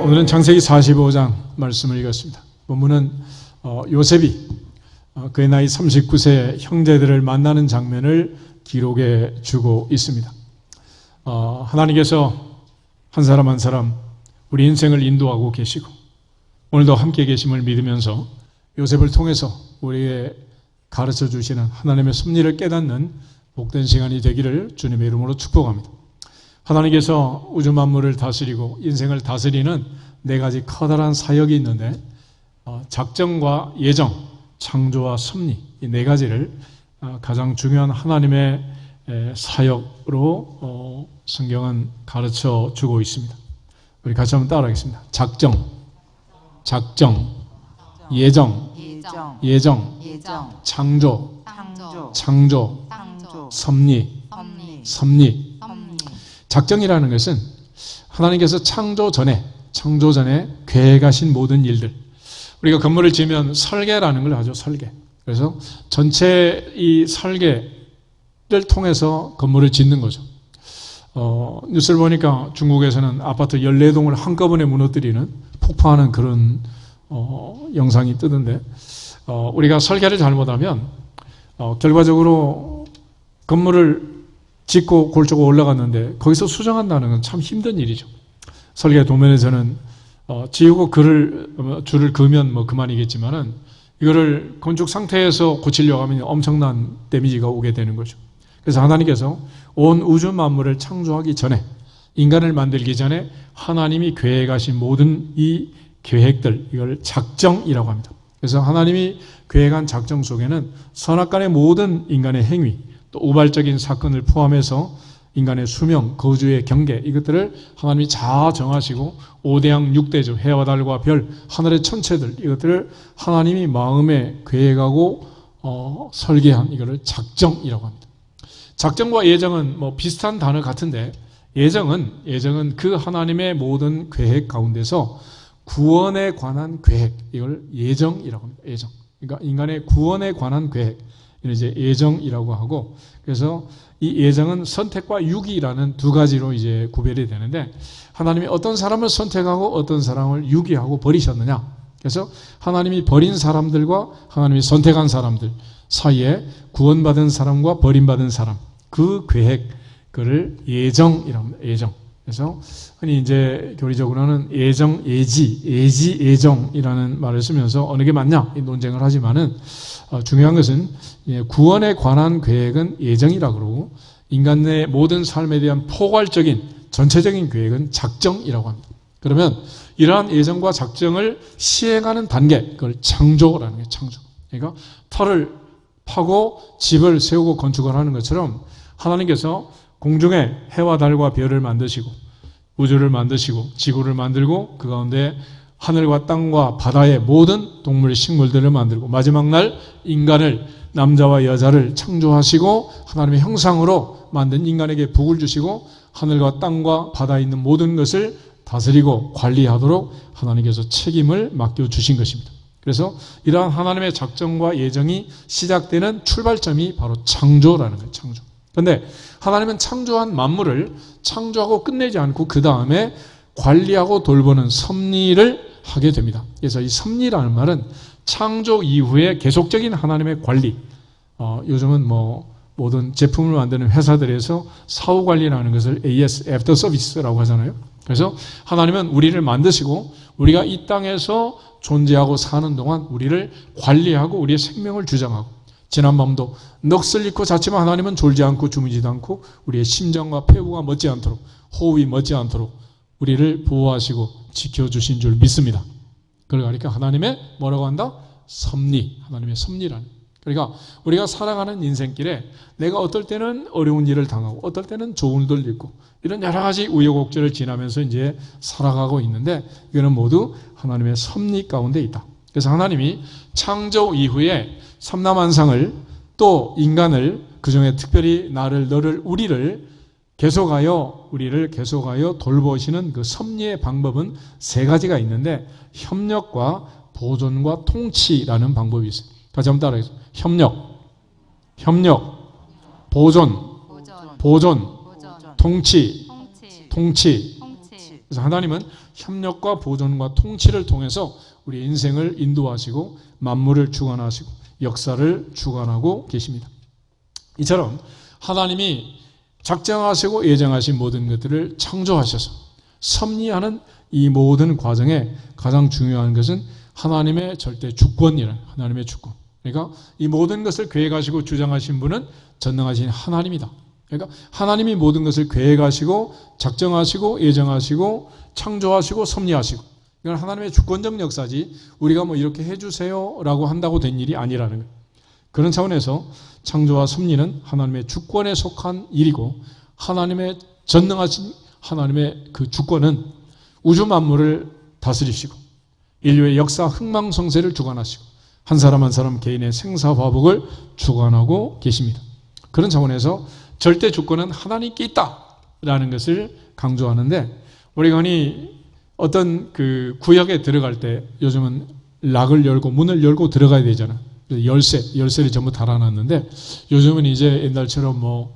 오늘은 창세기 45장 말씀을 읽었습니다. 본문은 요셉이 그의 나이 39세 형제들을 만나는 장면을 기록해 주고 있습니다. 하나님께서 한 사람 한 사람 우리 인생을 인도하고 계시고 오늘도 함께 계심을 믿으면서 요셉을 통해서 우리에게 가르쳐 주시는 하나님의 섭리를 깨닫는 복된 시간이 되기를 주님의 이름으로 축복합니다. 하나님께서 우주 만물을 다스리고 인생을 다스리는 네 가지 커다란 사역이 있는데 작정과 예정, 창조와 섭리 이 네 가지를 가장 중요한 하나님의 사역으로 성경은 가르쳐 주고 있습니다. 우리 같이 한번 따라하겠습니다. 작정, 예정, 창조, 섭리. 작정이라는 것은 하나님께서 창조 전에 계획하신 모든 일들. 우리가 건물을 지으면 설계라는 걸 하죠. 설계. 그래서 전체 이 설계를 통해서 건물을 짓는 거죠. 뉴스를 보니까 중국에서는 아파트 14동을 한꺼번에 무너뜨리는 폭파하는 그런 영상이 뜨던데 우리가 설계를 잘못하면 결과적으로 건물을 짓고 골조고 올라갔는데 거기서 수정한다는 건 참 힘든 일이죠. 설계 도면에서는 지우고 줄을 그으면 그만이겠지만은 이거를 건축 상태에서 고치려고 하면 엄청난 데미지가 오게 되는 거죠. 그래서 하나님께서 온 우주 만물을 창조하기 전에 인간을 만들기 전에 하나님이 계획하신 모든 이 계획들 이걸 작정이라고 합니다. 그래서 하나님이 계획한 작정 속에는 선악간의 모든 인간의 행위 또 우발적인 사건을 포함해서 인간의 수명, 거주의 경계 이것들을 하나님이 잘 정하시고 5대양 6대조 해와 달과 별, 하늘의 천체들 이것들을 하나님이 마음에 계획하고 설계한 이거를 작정이라고 합니다. 작정과 예정은 비슷한 단어 같은데 예정은 그 하나님의 모든 계획 가운데서 구원에 관한 계획 이걸 예정이라고 합니다. 예정. 그러니까 인간의 구원에 관한 계획 이제 예정이라고 하고 그래서 이 예정은 선택과 유기라는 두 가지로 이제 구별이 되는데 하나님이 어떤 사람을 선택하고 어떤 사람을 유기하고 버리셨느냐. 그래서 하나님이 버린 사람들과 하나님이 선택한 사람들 사이에 구원받은 사람과 버림받은 사람 그 계획 그를 예정이라고 합니다. 예정. 그래서 흔히 이제 교리적으로는 예정이라는 말을 쓰면서 어느 게 맞냐 이 논쟁을 하지만은 중요한 것은 구원에 관한 계획은 예정이라고 그러고 인간의 모든 삶에 대한 포괄적인 전체적인 계획은 작정이라고 합니다. 그러면 이러한 예정과 작정을 시행하는 단계 그걸 창조라는 게 창조. 그러니까 터를 파고 집을 세우고 건축을 하는 것처럼 하나님께서 공중에 해와 달과 별을 만드시고 우주를 만드시고 지구를 만들고 그 가운데 하늘과 땅과 바다의 모든 동물, 식물들을 만들고 마지막 날 인간을 남자와 여자를 창조하시고 하나님의 형상으로 만든 인간에게 복을 주시고 하늘과 땅과 바다에 있는 모든 것을 다스리고 관리하도록 하나님께서 책임을 맡겨주신 것입니다. 그래서 이러한 하나님의 작정과 예정이 시작되는 출발점이 바로 창조라는 거예요. 창조. 그런데 하나님은 창조한 만물을 창조하고 끝내지 않고 그 다음에 관리하고 돌보는 섭리를 하게 됩니다. 그래서 이 섭리라는 말은 창조 이후에 계속적인 하나님의 관리. 요즘은 모든 제품을 만드는 회사들에서 사후 관리라는 것을 AS, After Service라고 하잖아요. 그래서 하나님은 우리를 만드시고 우리가 이 땅에서 존재하고 사는 동안 우리를 관리하고 우리의 생명을 주장하고 지난 밤도 넋을 잃고 잤지만 하나님은 졸지 않고 주무지도 않고 우리의 심장과 폐부가 멎지 않도록 호흡이 멎지 않도록 우리를 보호하시고 지켜주신 줄 믿습니다. 그러니까 하나님의 뭐라고 한다? 섭리. 하나님의 섭리라는. 그러니까 우리가 살아가는 인생길에 내가 어떨 때는 어려운 일을 당하고 어떨 때는 좋은 일도 있고 이런 여러 가지 우여곡절을 지나면서 이제 살아가고 있는데 이거는 모두 하나님의 섭리 가운데 있다. 그래서 하나님이 창조 이후에 삼라만상을 또 인간을 그중에 특별히 너를 우리를 계속하여 돌보시는 그 섭리의 방법은 세 가지가 있는데 협력과 보존과 통치라는 방법이 있어요. 다시 한번 따라해주세요. 협력, 보존, 통치. 그래서 하나님은 협력과 보존과 통치를 통해서 우리 인생을 인도하시고 만물을 주관하시고 역사를 주관하고 계십니다. 이처럼 하나님이 작정하시고 예정하신 모든 것들을 창조하셔서 섭리하는 이 모든 과정에 가장 중요한 것은 하나님의 절대 주권이라는 하나님의 주권. 그러니까 이 모든 것을 계획하시고 주장하신 분은 전능하신 하나님이다. 그러니까 하나님이 모든 것을 계획하시고 작정하시고 예정하시고 창조하시고 섭리하시고 이건 하나님의 주권적 역사지 우리가 뭐 이렇게 해주세요 라고 한다고 된 일이 아니라는 거예요. 그런 차원에서 창조와 섭리는 하나님의 주권에 속한 일이고 하나님의 전능하신 하나님의 그 주권은 우주 만물을 다스리시고 인류의 역사 흥망성쇠를 주관하시고 한 사람 한 사람 개인의 생사화복을 주관하고 계십니다. 그런 차원에서 절대 주권은 하나님께 있다라는 것을 강조하는데 우리가 흔히 어떤 그 구역에 들어갈 때 요즘은 락을 열고 문을 열고 들어가야 되잖아. 열쇠를 전부 달아놨는데 요즘은 이제 옛날처럼 뭐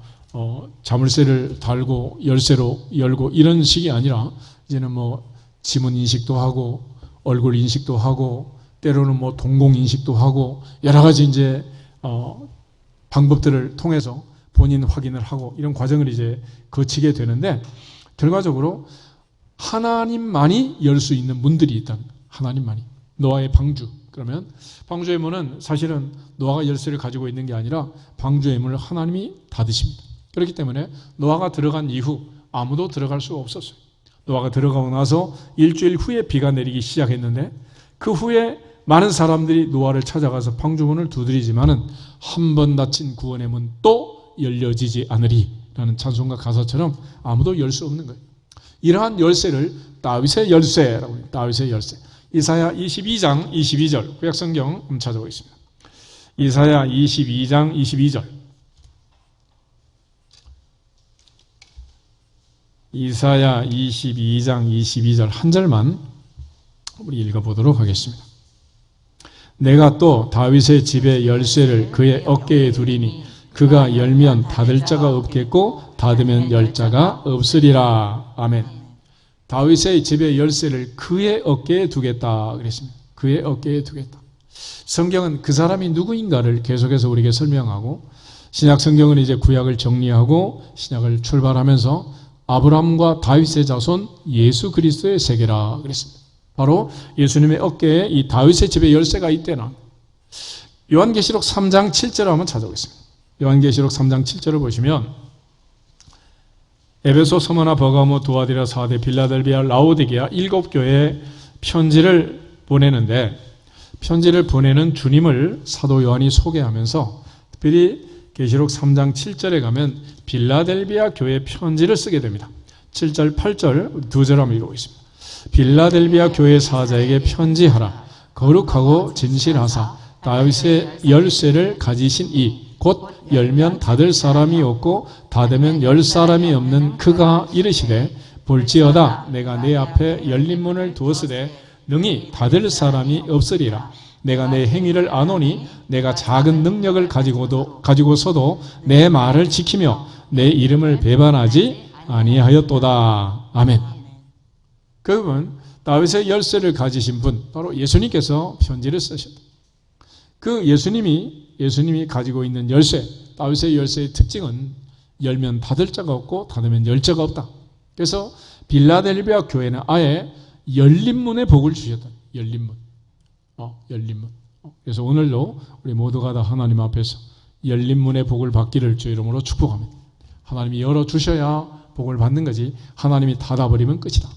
자물쇠를 달고 열쇠로 열고 이런 식이 아니라 이제는 뭐 지문 인식도 하고 얼굴 인식도 하고 때로는 뭐 동공 인식도 하고 여러 가지 이제 방법들을 통해서 본인 확인을 하고 이런 과정을 이제 거치게 되는데 결과적으로 하나님만이 열 수 있는 문들이 있다는 거예요. 하나님만이. 노아의 방주. 그러면 방주의 문은 사실은 노아가 열쇠를 가지고 있는 게 아니라 방주의 문을 하나님이 닫으십니다. 그렇기 때문에 노아가 들어간 이후 아무도 들어갈 수가 없었어요. 노아가 들어가고 나서 일주일 후에 비가 내리기 시작했는데 그 후에 많은 사람들이 노아를 찾아가서 방주문을 두드리지만은 한 번 닫힌 구원의 문 또 열려지지 않으리 라는 찬송가 가사처럼 아무도 열 수 없는 거예요. 이러한 열쇠를 다윗의 열쇠라고 해요. 다윗의 열쇠. 이사야 22장 22절 구약성경 한번 찾아보겠습니다. 이사야 22장 22절 이사야 22장 22절 한 절만 우리 읽어보도록 하겠습니다. 내가 또 다윗의 집의 열쇠를 그의 어깨에 두리니 그가 열면 닫을 자가 없겠고 닫으면 열 자가 없으리라. 아멘. 다윗의 집의 열쇠를 그의 어깨에 두겠다 그랬습니다. 그의 어깨에 두겠다. 성경은 그 사람이 누구인가를 계속해서 우리에게 설명하고 신약 성경은 이제 구약을 정리하고 신약을 출발하면서 아브라함과 다윗의 자손 예수 그리스도의 세계라 그랬습니다. 바로 예수님의 어깨에 이 다윗의 집의 열쇠가 있대나. 요한계시록 3장 7절을 한번 찾아보겠습니다. 요한계시록 3장 7절을 보시면 에베소, 서머나, 버가모, 두아디라, 사데, 빌라델비아, 라오디게아 7교회에 편지를 보내는데 편지를 보내는 주님을 사도 요한이 소개하면서 특별히 계시록 3장 7절에 가면 빌라델비아 교회 편지를 쓰게 됩니다. 7절, 8절 두 절 한번 읽어보겠습니다. 빌라델비아 교회 사자에게 편지하라. 거룩하고 진실하사 다윗의 열쇠를 가지신 이 곧 열면 닫을 사람이 없고 닫으면 열 사람이 없는 그가 이르시되 볼지어다 내가 내 앞에 열린 문을 두었으되 능히 닫을 사람이 없으리라. 내가 내 행위를 아노니 내가 작은 능력을 가지고서도 내 말을 지키며 내 이름을 배반하지 아니하였도다. 아멘. 그분 다윗의 열쇠를 가지신 분 바로 예수님께서 편지를 쓰셨다. 그 예수님이 가지고 있는 열쇠, 다윗의 열쇠의 특징은 열면 닫을 자가 없고 닫으면 열 자가 없다. 그래서 빌라델비아 교회는 아예 열린 문의 복을 주셨다. 열린 문. 열린 문. 그래서 오늘도 우리 모두가 다 하나님 앞에서 열린 문의 복을 받기를 주 이름으로 축복합니다. 하나님이 열어주셔야 복을 받는 거지 하나님이 닫아버리면 끝이다.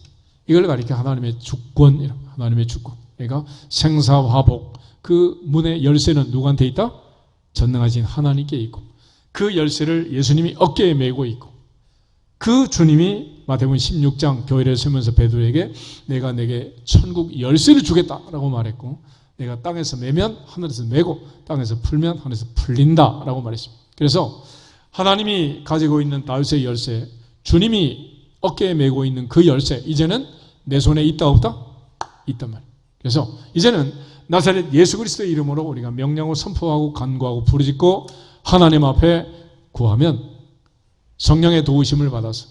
이걸 가리켜 하나님의 주권, 하나님의 주권. 그러니까 생사화복. 그 문의 열쇠는 누구한테 있다? 전능하신 하나님께 있고 그 열쇠를 예수님이 어깨에 메고 있고 그 주님이 마태복음 16장 교회를 세우면서 베드로에게 내가 내게 천국 열쇠를 주겠다라고 말했고 내가 땅에서 메면 하늘에서 메고 땅에서 풀면 하늘에서 풀린다라고 말했습니다. 그래서 하나님이 가지고 있는 다윗의 열쇠, 주님이 어깨에 메고 있는 그 열쇠 이제는 내 손에 있다 없다? 있단 말이에요. 그래서 이제는 나사렛 예수 그리스도의 이름으로 우리가 명령하고 선포하고 간구하고 부르짖고 하나님 앞에 구하면 성령의 도우심을 받아서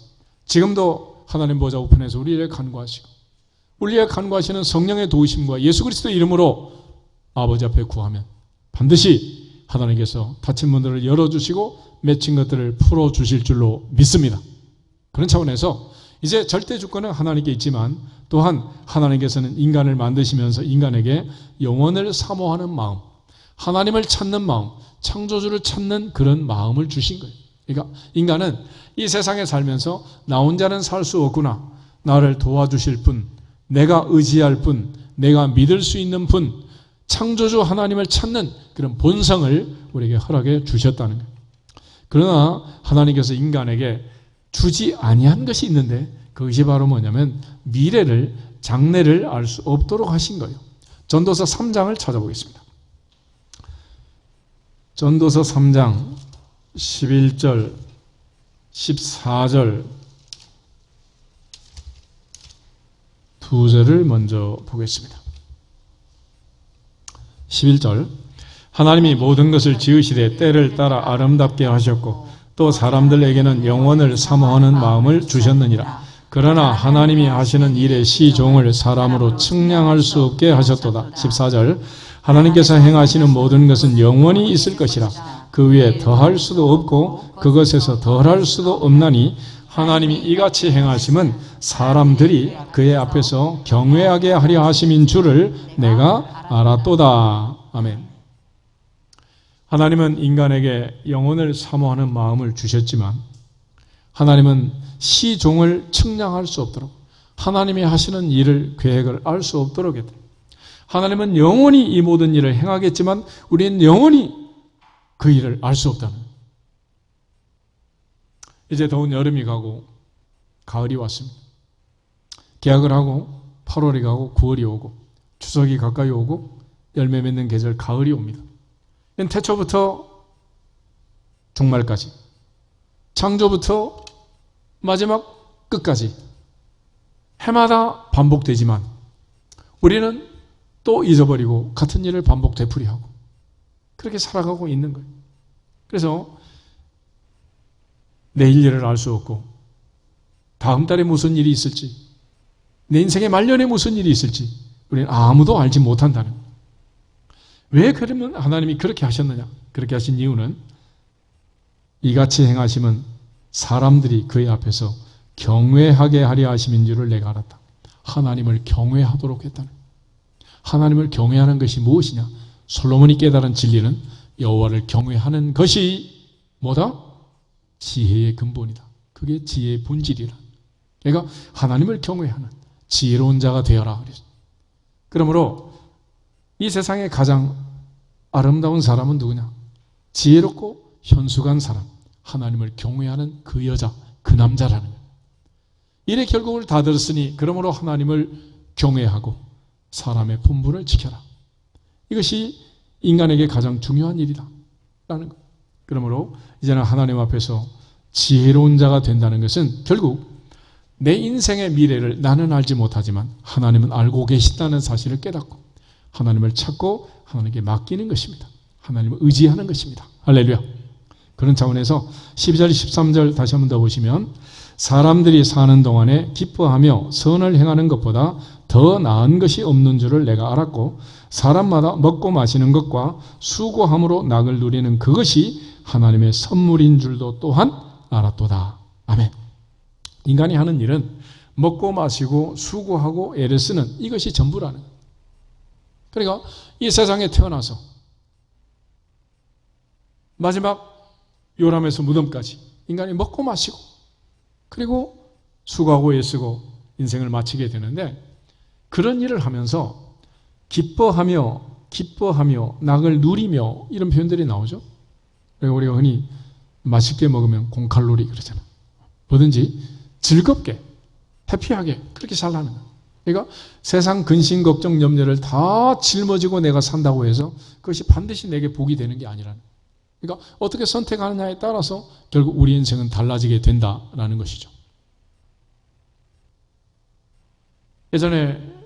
지금도 하나님 보좌 우편에서 우리를 간구하시고 우리의 간구하시는 성령의 도우심과 예수 그리스도의 이름으로 아버지 앞에 구하면 반드시 하나님께서 닫힌 문들을 열어주시고 맺힌 것들을 풀어주실 줄로 믿습니다. 그런 차원에서 이제 절대 주권은 하나님께 있지만 또한 하나님께서는 인간을 만드시면서 인간에게 영원을 사모하는 마음, 하나님을 찾는 마음, 창조주를 찾는 그런 마음을 주신 거예요. 그러니까 인간은 이 세상에 살면서 나 혼자는 살 수 없구나, 나를 도와주실 분, 내가 의지할 분, 내가 믿을 수 있는 분, 창조주 하나님을 찾는 그런 본성을 우리에게 허락해 주셨다는 거예요. 그러나 하나님께서 인간에게 주지 아니한 것이 있는데 그것이 바로 뭐냐면 미래를, 장래를 알 수 없도록 하신 거예요. 전도서 3장을 찾아보겠습니다. 전도서 3장 11절, 14절 두 절을 먼저 보겠습니다. 11절, 하나님이 모든 것을 지으시되 때를 따라 아름답게 하셨고 또 사람들에게는 영원을 사모하는 마음을 주셨느니라. 그러나 하나님이 하시는 일의 시종을 사람으로 측량할 수 없게 하셨도다. 14절, 하나님께서 행하시는 모든 것은 영원히 있을 것이라. 그 위에 더할 수도 없고 그것에서 덜할 수도 없나니 하나님이 이같이 행하심은 사람들이 그의 앞에서 경외하게 하려 하심인 줄을 내가 알았도다. 아멘. 하나님은 인간에게 영혼을 사모하는 마음을 주셨지만 하나님은 시종을 측량할 수 없도록, 하나님이 하시는 일을, 계획을 알 수 없도록 했다. 하나님은 영원히 이 모든 일을 행하겠지만 우리는 영원히 그 일을 알 수 없다는 거예요. 이제 더운 여름이 가고 가을이 왔습니다. 개학을 하고 8월이 가고 9월이 오고 추석이 가까이 오고 열매 맺는 계절 가을이 옵니다. 태초부터 종말까지, 창조부터 마지막 끝까지 해마다 반복되지만 우리는 또 잊어버리고 같은 일을 반복 되풀이하고 그렇게 살아가고 있는 거예요. 그래서 내일 일을 알 수 없고 다음 달에 무슨 일이 있을지, 내 인생의 말년에 무슨 일이 있을지 우리는 아무도 알지 못한다는 거예요. 왜 그러면 하나님이 그렇게 하셨느냐? 그렇게 하신 이유는 이같이 행하심은 사람들이 그의 앞에서 경외하게 하려 하심인 줄을 내가 알았다. 하나님을 경외하도록 했다는 거예요. 하나님을 경외하는 것이 무엇이냐? 솔로몬이 깨달은 진리는 여호와를 경외하는 것이 뭐다? 지혜의 근본이다. 그게 지혜의 본질이라. 그러니까 하나님을 경외하는 지혜로운 자가 되어라 그랬어요. 그러므로 이 세상에 가장 아름다운 사람은 누구냐? 지혜롭고 현숙한 사람, 하나님을 경외하는 그 여자, 그 남자라는 거예요. 이래 결국을 다 들었으니 그러므로 하나님을 경외하고 사람의 본분을 지켜라. 이것이 인간에게 가장 중요한 일이다 라는 거예요. 그러므로 이제는 하나님 앞에서 지혜로운 자가 된다는 것은 결국 내 인생의 미래를 나는 알지 못하지만 하나님은 알고 계신다는 사실을 깨닫고 하나님을 찾고 하나님께 맡기는 것입니다. 하나님을 의지하는 것입니다. 할렐루야. 그런 차원에서 12절, 13절 다시 한번 더 보시면 사람들이 사는 동안에 기뻐하며 선을 행하는 것보다 더 나은 것이 없는 줄을 내가 알았고 사람마다 먹고 마시는 것과 수고함으로 낙을 누리는 그것이 하나님의 선물인 줄도 또한 알았도다. 아멘. 인간이 하는 일은 먹고 마시고 수고하고 애를 쓰는 이것이 전부라는 거예요. 그러니까 이 세상에 태어나서 마지막 요람에서 무덤까지 인간이 먹고 마시고 그리고 수고하고 애쓰고 인생을 마치게 되는데 그런 일을 하면서 기뻐하며 낙을 누리며 이런 표현들이 나오죠. 그리고 우리가 흔히 맛있게 먹으면 0칼로리 그러잖아요. 뭐든지 즐겁게 해피하게 그렇게 살라는 거예요. 그러니까 세상 근심 걱정 염려를 다 짊어지고 내가 산다고 해서 그것이 반드시 내게 복이 되는 게 아니라는 거예요. 그러니까 어떻게 선택하느냐에 따라서 결국 우리 인생은 달라지게 된다라는 것이죠. 예전에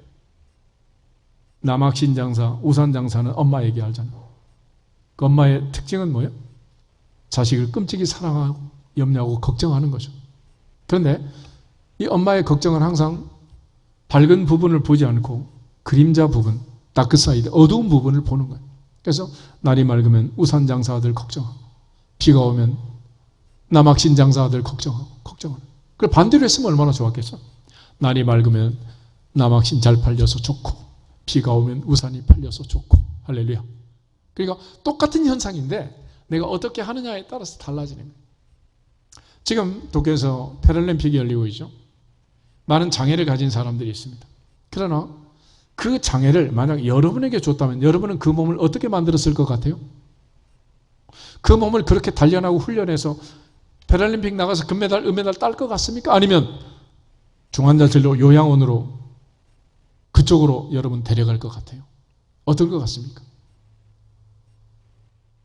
남학신 장사, 우산 장사는 엄마 얘기 알잖아요. 그 엄마의 특징은 뭐예요? 자식을 끔찍이 사랑하고 염려하고 걱정하는 거죠. 그런데 이 엄마의 걱정은 항상 밝은 부분을 보지 않고 그림자 부분, 다크사이드, 어두운 부분을 보는 거예요. 그래서 날이 맑으면 우산 장사들 걱정하고, 비가 오면 남학신 장사들 걱정하고. 그걸 반대로 했으면 얼마나 좋았겠어. 날이 맑으면 남학신 잘 팔려서 좋고, 비가 오면 우산이 팔려서 좋고. 할렐루야. 그러니까 똑같은 현상인데 내가 어떻게 하느냐에 따라서 달라지는 거예요. 지금 도쿄에서 패럴림픽이 열리고 있죠. 많은 장애를 가진 사람들이 있습니다. 그러나 그 장애를 만약 여러분에게 줬다면 여러분은 그 몸을 어떻게 만들었을 것 같아요? 그 몸을 그렇게 단련하고 훈련해서 패럴림픽 나가서 금메달, 은메달 딸 것 같습니까? 아니면 중환자실로 요양원으로 그쪽으로 여러분 데려갈 것 같아요? 어떨 것 같습니까?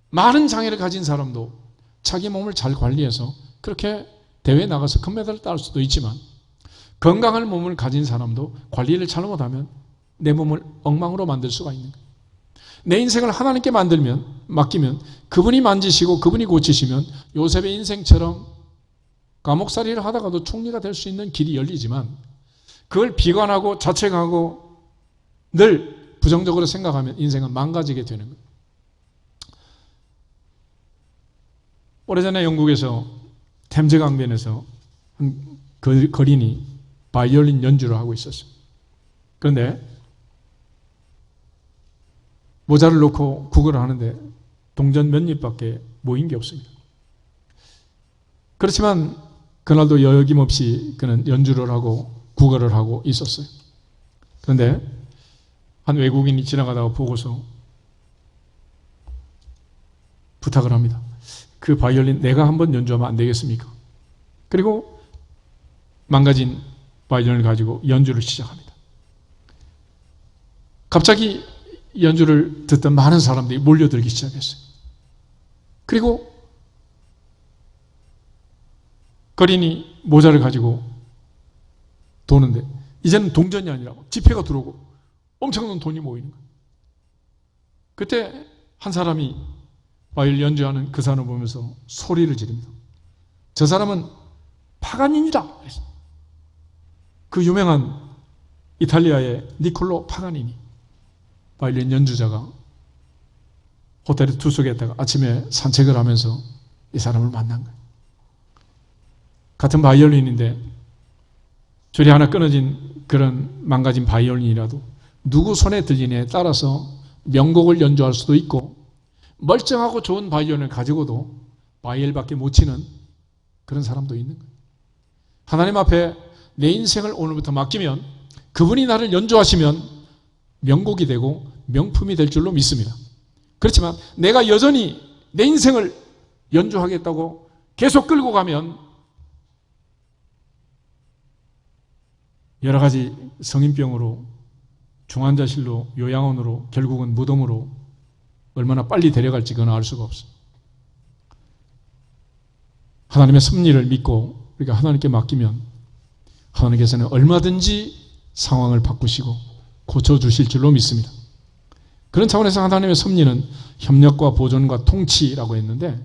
많은 장애를 가진 사람도 자기 몸을 잘 관리해서 그렇게 대회에 나가서 금메달을 딸 수도 있지만, 건강한 몸을 가진 사람도 관리를 잘못하면 내 몸을 엉망으로 만들 수가 있는 거예요. 내 인생을 하나님께 맡기면 그분이 만지시고 그분이 고치시면 요셉의 인생처럼 감옥살이를 하다가도 총리가 될 수 있는 길이 열리지만, 그걸 비관하고 자책하고 늘 부정적으로 생각하면 인생은 망가지게 되는 거예요. 오래전에 영국에서 템즈 강변에서 한 거린이 바이올린 연주를 하고 있었어요. 그런데 모자를 놓고 국어를 하는데 동전 몇 입밖에 모인 게 없습니다. 그렇지만 그날도 여김없이 그는 연주를 하고 국어를 하고 있었어요. 그런데 한 외국인이 지나가다가 보고서 부탁을 합니다. 그 바이올린 내가 한번 연주하면 안 되겠습니까? 그리고 망가진 바이올린을 가지고 연주를 시작합니다. 갑자기 연주를 듣던 많은 사람들이 몰려들기 시작했어요. 그리고 거린이 모자를 가지고 도는데 이제는 동전이 아니라 지폐가 들어오고 엄청난 돈이 모이는 거예요. 그때 한 사람이 바이올린 연주하는 그 사람을 보면서 소리를 지릅니다. 저 사람은 파가니니다. 그 유명한 이탈리아의 니콜로 파가니니 바이올린 연주자가 호텔에 투숙했다가 아침에 산책을 하면서 이 사람을 만난 거예요. 같은 바이올린인데 줄이 하나 끊어진 그런 망가진 바이올린이라도 누구 손에 들리냐에 따라서 명곡을 연주할 수도 있고, 멀쩡하고 좋은 바이올린을 가지고도 바이엘밖에 못 치는 그런 사람도 있는 거예요. 하나님 앞에 내 인생을 오늘부터 맡기면 그분이 나를 연주하시면 명곡이 되고 명품이 될 줄로 믿습니다. 그렇지만 내가 여전히 내 인생을 연주하겠다고 계속 끌고 가면 여러 가지 성인병으로 중환자실로 요양원으로 결국은 무덤으로 얼마나 빨리 데려갈지 그건 알 수가 없어요. 하나님의 섭리를 믿고 우리가 하나님께 맡기면 하나님께서는 얼마든지 상황을 바꾸시고 고쳐주실 줄로 믿습니다. 그런 차원에서 하나님의 섭리는 협력과 보존과 통치라고 했는데,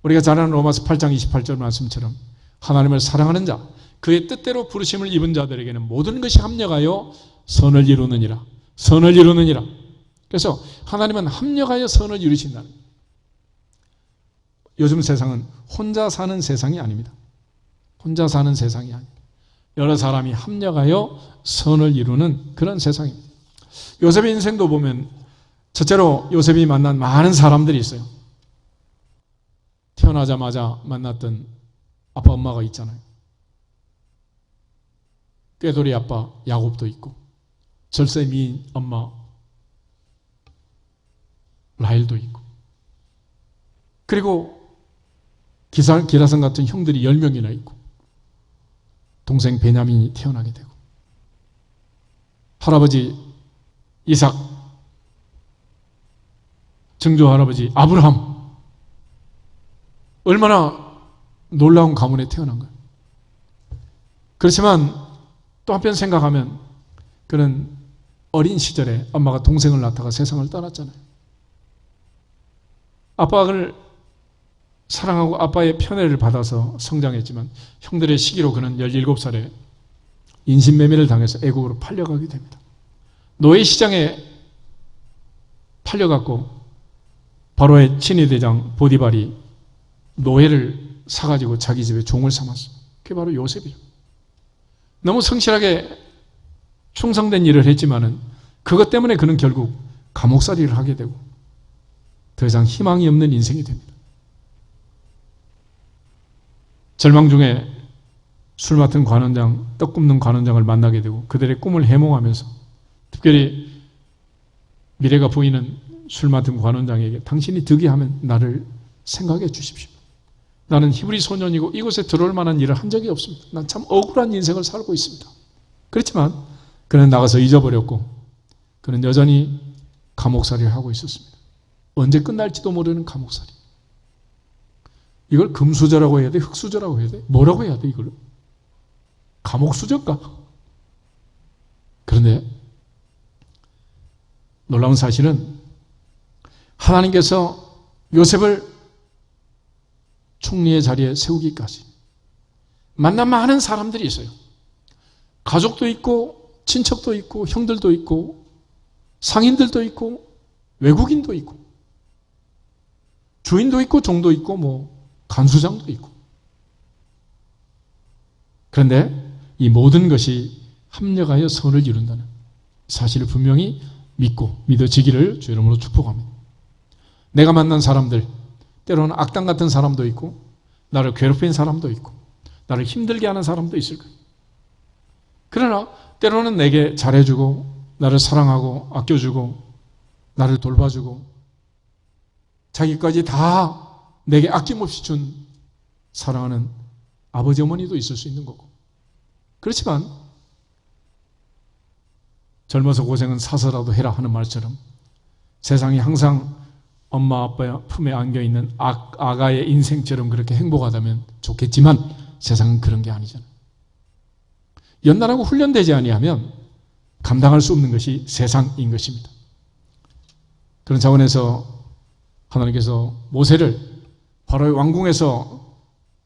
우리가 잘 아는 로마서 8장 28절 말씀처럼 하나님을 사랑하는 자, 그의 뜻대로 부르심을 입은 자들에게는 모든 것이 합력하여 선을 이루느니라. 선을 이루느니라. 그래서 하나님은 합력하여 선을 이루신다는 거예요. 요즘 세상은 혼자 사는 세상이 아닙니다. 혼자 사는 세상이 아닙니다. 여러 사람이 합력하여 선을 이루는 그런 세상입니다. 요셉의 인생도 보면 첫째로 요셉이 만난 많은 사람들이 있어요. 태어나자마자 만났던 아빠 엄마가 있잖아요. 꾀돌이 아빠 야곱도 있고, 절세 미인 엄마 라헬도 있고, 그리고 기라성 같은 형들이 10명이나 있고, 동생 베냐민이 태어나게 되고, 할아버지 이삭, 증조 할아버지 아브라함, 얼마나 놀라운 가문에 태어난 거예요. 그렇지만 또 한편 생각하면 그는 어린 시절에 엄마가 동생을 낳다가 세상을 떠났잖아요. 아빠를 사랑하고 아빠의 편애를 받아서 성장했지만 형들의 시기로 그는 17살에 인신매매를 당해서 애국으로 팔려가게 됩니다. 노예 시장에 팔려갖고 바로의 친위대장 보디발이 노예를 사가지고 자기 집에 종을 삼았어요. 그게 바로 요셉이죠. 너무 성실하게 충성된 일을 했지만은 그것 때문에 그는 결국 감옥살이를 하게 되고 더 이상 희망이 없는 인생이 됩니다. 절망 중에 술 맡은 관원장, 떡 굽는 관원장을 만나게 되고 그들의 꿈을 해몽하면서 특별히 미래가 보이는 술 맡은 관원장에게 당신이 득이하면 나를 생각해 주십시오. 나는 히브리 소년이고 이곳에 들어올 만한 일을 한 적이 없습니다. 난 참 억울한 인생을 살고 있습니다. 그렇지만 그는 나가서 잊어버렸고 그는 여전히 감옥살이를 하고 있었습니다. 언제 끝날지도 모르는 감옥살이. 이걸 금수저라고 해야 돼? 흑수저라고 해야 돼? 뭐라고 해야 돼 이걸? 감옥수저일까? 그런데 놀라운 사실은 하나님께서 요셉을 총리의 자리에 세우기까지 만난 많은 사람들이 있어요. 가족도 있고 친척도 있고 형들도 있고 상인들도 있고 외국인도 있고 주인도 있고 종도 있고 뭐 간수장도 있고. 그런데 이 모든 것이 합력하여 선을 이룬다는 사실을 분명히 믿고 믿어지기를 주 이름으로 축복합니다. 내가 만난 사람들, 때로는 악당 같은 사람도 있고 나를 괴롭힌 사람도 있고 나를 힘들게 하는 사람도 있을 거예요. 그러나 때로는 내게 잘해주고 나를 사랑하고 아껴주고 나를 돌봐주고 자기까지 다 내게 아낌없이 준 사랑하는 아버지 어머니도 있을 수 있는 거고. 그렇지만 젊어서 고생은 사서라도 해라 하는 말처럼 세상이 항상 엄마 아빠 품에 안겨있는 아가의 인생처럼 그렇게 행복하다면 좋겠지만 세상은 그런 게 아니잖아요. 연단하고 훈련되지 아니하면 감당할 수 없는 것이 세상인 것입니다. 그런 차원에서 하나님께서 모세를 바로의 왕궁에서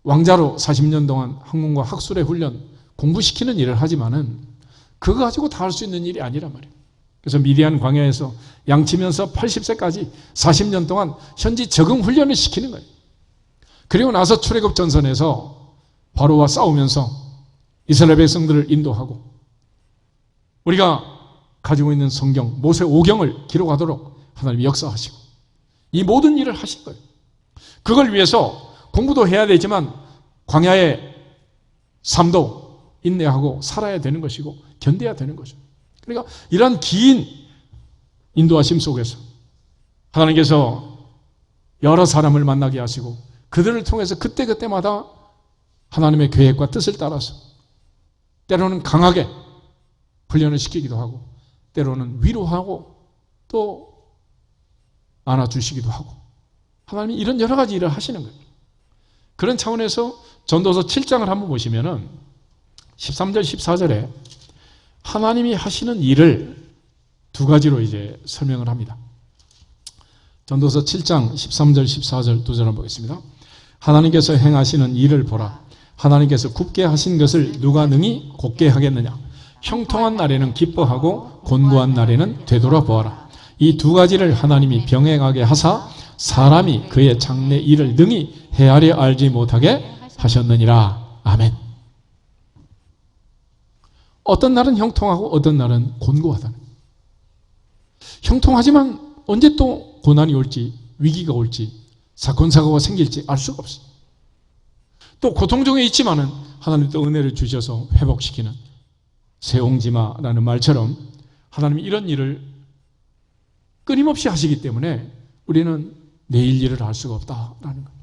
왕자로 40년 동안 학문과 학술의 훈련, 공부시키는 일을 하지만은 그거 가지고 다 할 수 있는 일이 아니란 말이에요. 그래서 미디안 광야에서 양치면서 80세까지 40년 동안 현지 적응 훈련을 시키는 거예요. 그리고 나서 출애굽 전선에서 바로와 싸우면서 이스라엘 백성들을 인도하고 우리가 가지고 있는 성경 모세 5경을 기록하도록 하나님이 역사하시고 이 모든 일을 하신 거예요. 그걸 위해서 공부도 해야 되지만 광야의 삶도 인내하고 살아야 되는 것이고 견뎌야 되는 거죠. 그러니까 이런 긴 인도하심 속에서 하나님께서 여러 사람을 만나게 하시고 그들을 통해서 그때그때마다 하나님의 계획과 뜻을 따라서 때로는 강하게 훈련을 시키기도 하고 때로는 위로하고 또 안아주시기도 하고 하나님이 이런 여러 가지 일을 하시는 거예요. 그런 차원에서 전도서 7장을 한번 보시면은 13절 14절에 하나님이 하시는 일을 두 가지로 이제 설명을 합니다. 전도서 7장 13절 14절 두 절 한번 보겠습니다. 하나님께서 행하시는 일을 보라. 하나님께서 굽게 하신 것을 누가 능히 곧게 하겠느냐. 형통한 날에는 기뻐하고 곤고한 날에는 되돌아보아라. 이 두 가지를 하나님이 병행하게 하사 사람이 그의 장래 일을 능히 헤아려 알지 못하게 하셨느니라. 아멘. 어떤 날은 형통하고 어떤 날은 곤고하다는 거예요. 형통하지만 언제 또 고난이 올지 위기가 올지 사건 사고가 생길지 알 수가 없어요. 또 고통 중에 있지만은 하나님 또 은혜를 주셔서 회복시키는 세옹지마라는 말처럼 하나님이 이런 일을 끊임없이 하시기 때문에 우리는 내일 일을 알 수가 없다라는 거예요.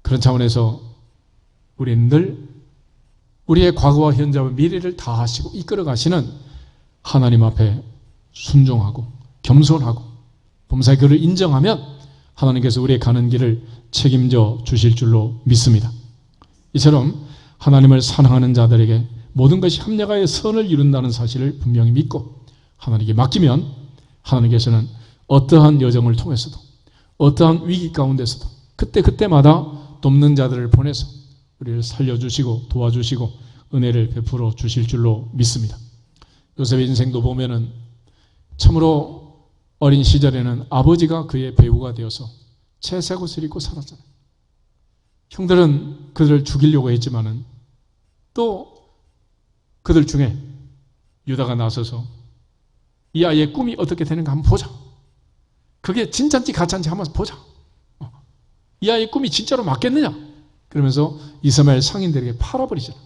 그런 차원에서 우리는 늘 우리의 과거와 현재와 미래를 다 하시고 이끌어 가시는 하나님 앞에 순종하고 겸손하고 범사의 그를 인정하면 하나님께서 우리의 가는 길을 책임져 주실 줄로 믿습니다. 이처럼 하나님을 사랑하는 자들에게 모든 것이 합력하여 선을 이룬다는 사실을 분명히 믿고 하나님께 맡기면 하나님께서는 어떠한 여정을 통해서도 어떠한 위기 가운데서도 그때그때마다 돕는 자들을 보내서 우리를 살려주시고 도와주시고 은혜를 베풀어 주실 줄로 믿습니다. 요셉의 인생도 보면은 참으로 어린 시절에는 아버지가 그의 배우가 되어서 채색 옷을 입고 살았잖아요. 형들은 그들을 죽이려고 했지만은 또 그들 중에 유다가 나서서 이 아이의 꿈이 어떻게 되는가 한번 보자. 그게 진짜인지 가짜인지 한번 보자. 이 아이의 꿈이 진짜로 맞겠느냐? 그러면서 이스마엘 상인들에게 팔아버리잖아.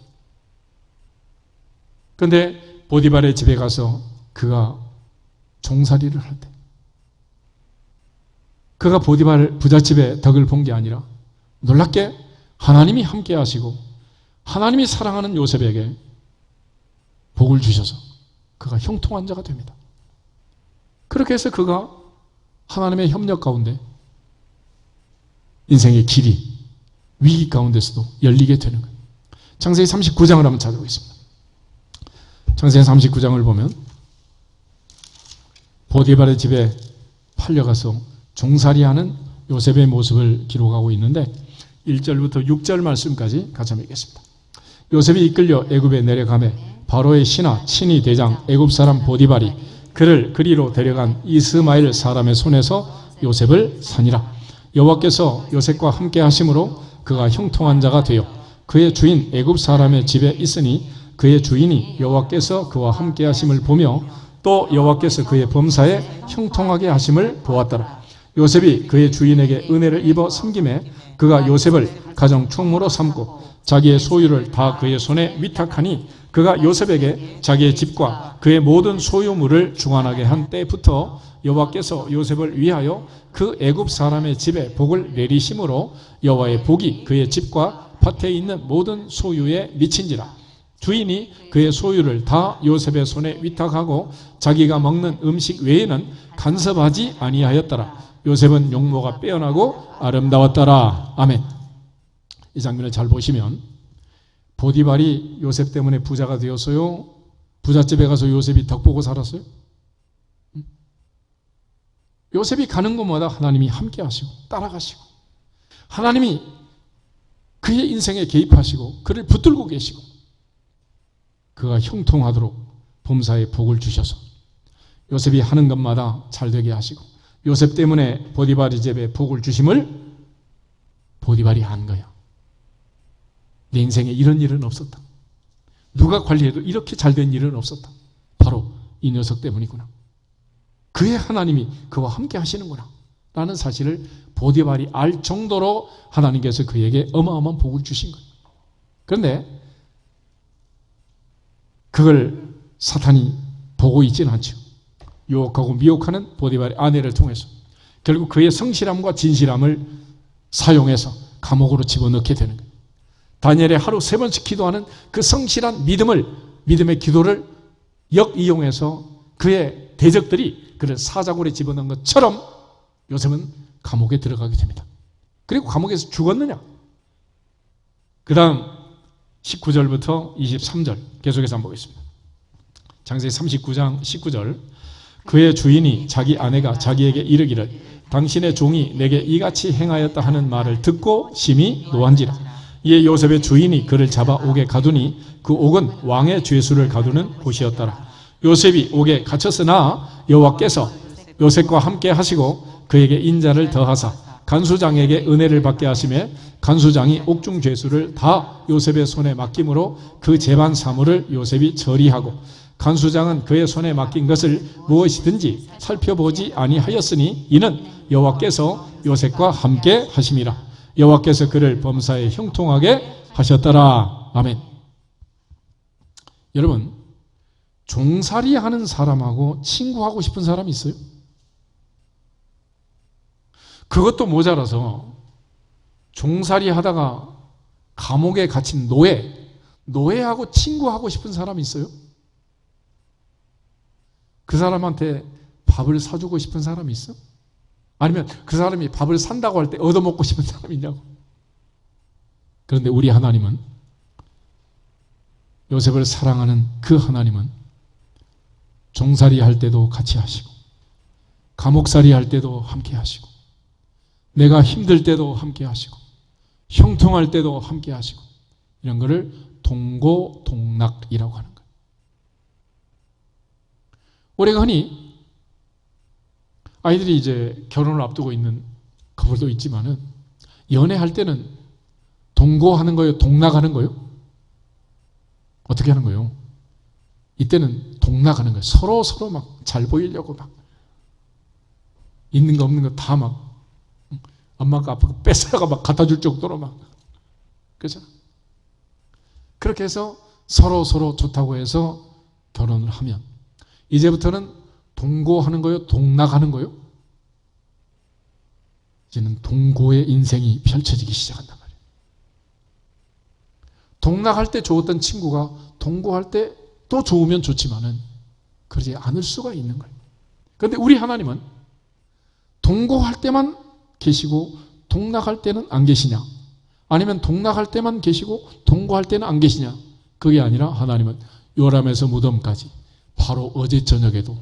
그런데 보디발의 집에 가서 그가 종살이를 할 때 그가 보디발 부잣집의 덕을 본 게 아니라 놀랍게 하나님이 함께 하시고 하나님이 사랑하는 요셉에게 복을 주셔서 그가 형통한 자가 됩니다. 그렇게 해서 그가 하나님의 협력 가운데 인생의 길이 위기 가운데서도 열리게 되는 거예요. 창세기 39장을 한번 찾아보겠습니다. 창세기 39장을 보면 보디발의 집에 팔려가서 종살이하는 요셉의 모습을 기록하고 있는데 1절부터 6절 말씀까지 같이 한번 읽겠습니다. 요셉이 이끌려 애굽에 내려가매 바로의 신하 친위 대장 애굽 사람 보디발이 그를 그리로 데려간 이스마엘 사람의 손에서 요셉을 사니라. 여호와께서 요셉과 함께 하심으로 그가 형통한 자가 되어 그의 주인 애굽 사람의 집에 있으니 그의 주인이 여호와께서 그와 함께 하심을 보며 또 여호와께서 그의 범사에 형통하게 하심을 보았더라. 요셉이 그의 주인에게 은혜를 입어 섬김에 그가 요셉을 가정 총무로 삼고 자기의 소유를 다 그의 손에 위탁하니 그가 요셉에게 자기의 집과 그의 모든 소유물을 주관하게 한 때부터 여호와께서 요셉을 위하여 그 애굽 사람의 집에 복을 내리심으로 여호와의 복이 그의 집과 밭에 있는 모든 소유에 미친지라. 주인이 그의 소유를 다 요셉의 손에 위탁하고 자기가 먹는 음식 외에는 간섭하지 아니하였더라. 요셉은 용모가 빼어나고 아름다웠더라. 아멘. 이 장면을 잘 보시면 보디발이 요셉 때문에 부자가 되었어요? 부잣집에 가서 요셉이 덕 보고 살았어요? 요셉이 가는 곳마다 하나님이 함께 하시고 따라가시고 하나님이 그의 인생에 개입하시고 그를 붙들고 계시고 그가 형통하도록 범사에 복을 주셔서 요셉이 하는 것마다 잘 되게 하시고 요셉 때문에 보디발이 집에 복을 주심을 보디발이 한 거야. 내 인생에 이런 일은 없었다. 누가 관리해도 이렇게 잘된 일은 없었다. 바로 이 녀석 때문이구나. 그의 하나님이 그와 함께 하시는구나 라는 사실을 보디발이 알 정도로 하나님께서 그에게 어마어마한 복을 주신 거예요. 그런데 그걸 사탄이 보고 있지는 않죠. 유혹하고 미혹하는 보디발의 아내를 통해서 결국 그의 성실함과 진실함을 사용해서 감옥으로 집어넣게 되는 거예요. 다니엘이 하루 3번씩 기도하는 그 성실한 믿음의 기도를 역이용해서 그의 대적들이 그를 사자굴에 집어넣은 것처럼 요셉은 감옥에 들어가게 됩니다. 그리고 감옥에서 죽었느냐? 그 다음 19절부터 23절 계속해서 한번 보겠습니다. 창세기 39장 19절 그의 주인이 자기 아내가 자기에게 이르기를 당신의 종이 내게 이같이 행하였다 하는 말을 듣고 심히 노한지라. 이에 요셉의 주인이 그를 잡아 옥에 가두니 그 옥은 왕의 죄수를 가두는 곳이었더라. 요셉이 옥에 갇혔으나 여호와께서 요셉과 함께 하시고 그에게 인자를 더하사 간수장에게 은혜를 받게 하시며 간수장이 옥중 죄수를 다 요셉의 손에 맡김으로 그 재반 사물을 요셉이 처리하고 간수장은 그의 손에 맡긴 것을 무엇이든지 살펴보지 아니하였으니 이는 여호와께서 요셉과 함께 하심이라. 여호와께서 그를 범사에 형통하게 하셨더라. 아멘. 여러분, 종살이하는 사람하고 친구하고 싶은 사람이 있어요? 그것도 모자라서 종살이 하다가 감옥에 갇힌 노예하고 친구하고 싶은 사람이 있어요? 그 사람한테 밥을 사주고 싶은 사람이 있어? 아니면 그 사람이 밥을 산다고 할 때 얻어먹고 싶은 사람이 있냐고. 그런데 우리 하나님은, 요셉을 사랑하는 그 하나님은 종살이 할 때도 같이 하시고 감옥살이 할 때도 함께 하시고 내가 힘들 때도 함께 하시고 형통할 때도 함께 하시고 이런 거를 동고동락이라고 하는 거예요. 우리가 흔히 아이들이 이제 결혼을 앞두고 있는 커플도 있지만은 연애할 때는 동고하는 거예요? 동락하는 거예요? 어떻게 하는 거예요? 이때는 동락하는 거예요. 서로 막 잘 보이려고 막 있는 거 없는 거 다 막 엄마가 아빠가 뺏어가 막 갖다 줄 정도로 막, 그죠? 그렇게 해서 서로 좋다고 해서 결혼을 하면 이제부터는 동고하는 거예요? 동락하는 거예요? 이제는 동고의 인생이 펼쳐지기 시작한단 말이에요. 동락할 때 좋았던 친구가 동고할 때 또 좋으면 좋지만은 그러지 않을 수가 있는 거예요. 그런데 우리 하나님은 동고할 때만 계시고 동락할 때는 안 계시냐? 아니면 동락할 때만 계시고 동고할 때는 안 계시냐? 그게 아니라 하나님은 요람에서 무덤까지 바로 어제 저녁에도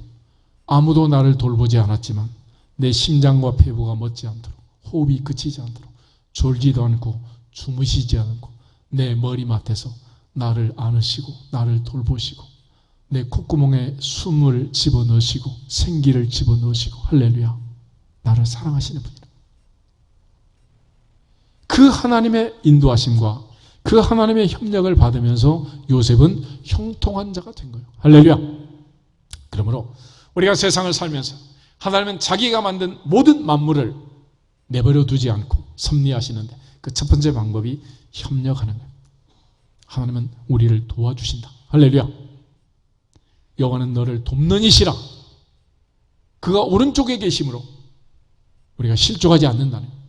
아무도 나를 돌보지 않았지만 내 심장과 폐부가 멎지 않도록 호흡이 그치지 않도록 졸지도 않고 주무시지 않고 내 머리맡에서 나를 안으시고 나를 돌보시고 내 콧구멍에 숨을 집어넣으시고 생기를 집어넣으시고 할렐루야, 나를 사랑하시는 분이다. 그 하나님의 인도하심과 그 하나님의 협력을 받으면서 요셉은 형통한 자가 된 거예요. 할렐루야. 그러므로 우리가 세상을 살면서 하나님은 자기가 만든 모든 만물을 내버려 두지 않고 섭리하시는데 그 첫 번째 방법이 협력하는 거예요. 하나님은 우리를 도와주신다. 할렐루야. 여호와는 너를 돕는 이시라. 그가 오른쪽에 계심으로 우리가 실족하지 않는다는 거예요.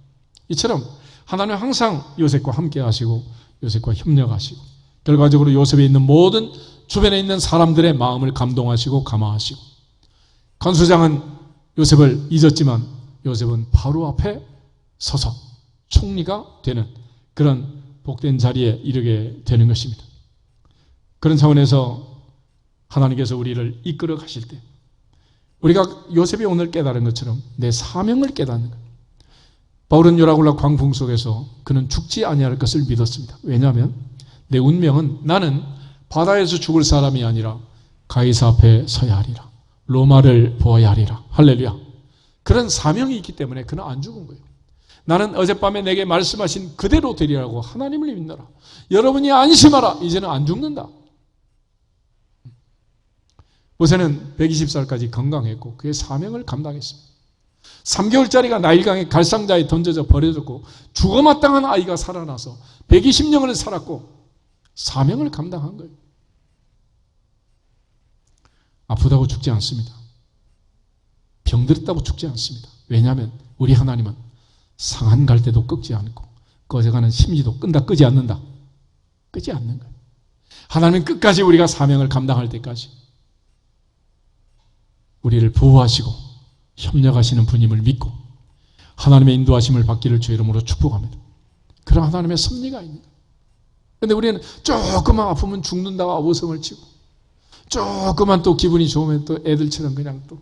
이처럼 하나님은 항상 요셉과 함께 하시고 요셉과 협력하시고 결과적으로 요셉에 있는 모든 주변에 있는 사람들의 마음을 감동하시고 감화하시고 건수장은 요셉을 잊었지만 요셉은 바로 앞에 서서 총리가 되는 그런 복된 자리에 이르게 되는 것입니다. 그런 차원에서 하나님께서 우리를 이끌어 가실 때 우리가 요셉이 오늘 깨달은 것처럼 내 사명을 깨닫는 거예요. 바울은 요라굴라 광풍 속에서 그는 죽지 아니할 것을 믿었습니다. 왜냐하면 내 운명은 나는 바다에서 죽을 사람이 아니라 가이사 앞에 서야 하리라. 로마를 보아야 하리라. 할렐루야. 그런 사명이 있기 때문에 그는 안 죽은 거예요. 나는 어젯밤에 내게 말씀하신 그대로 되리라고 하나님을 믿노라. 여러분이 안심하라. 이제는 안 죽는다. 모세는 120살까지 건강했고 그의 사명을 감당했습니다. 3개월짜리가 나일강의 갈상자에 던져져 버려졌고 죽어마땅한 아이가 살아나서 120년을 살았고 사명을 감당한 거예요. 아프다고 죽지 않습니다. 병들었다고 죽지 않습니다. 왜냐하면 우리 하나님은 상한 갈 때도 끄지 않고 꺼져가는 심지도 끄지 않는다. 끄지 않는 거예요. 하나님은 끝까지 우리가 사명을 감당할 때까지 우리를 보호하시고 협력하시는 분임을 믿고 하나님의 인도하심을 받기를 주의 이름으로 축복합니다. 그런 하나님의 섭리가 있는 거예요. 그런데 우리는 조금만 아프면 죽는다고 아우성을 치고 조금만 또 기분이 좋으면 또 애들처럼 그냥 또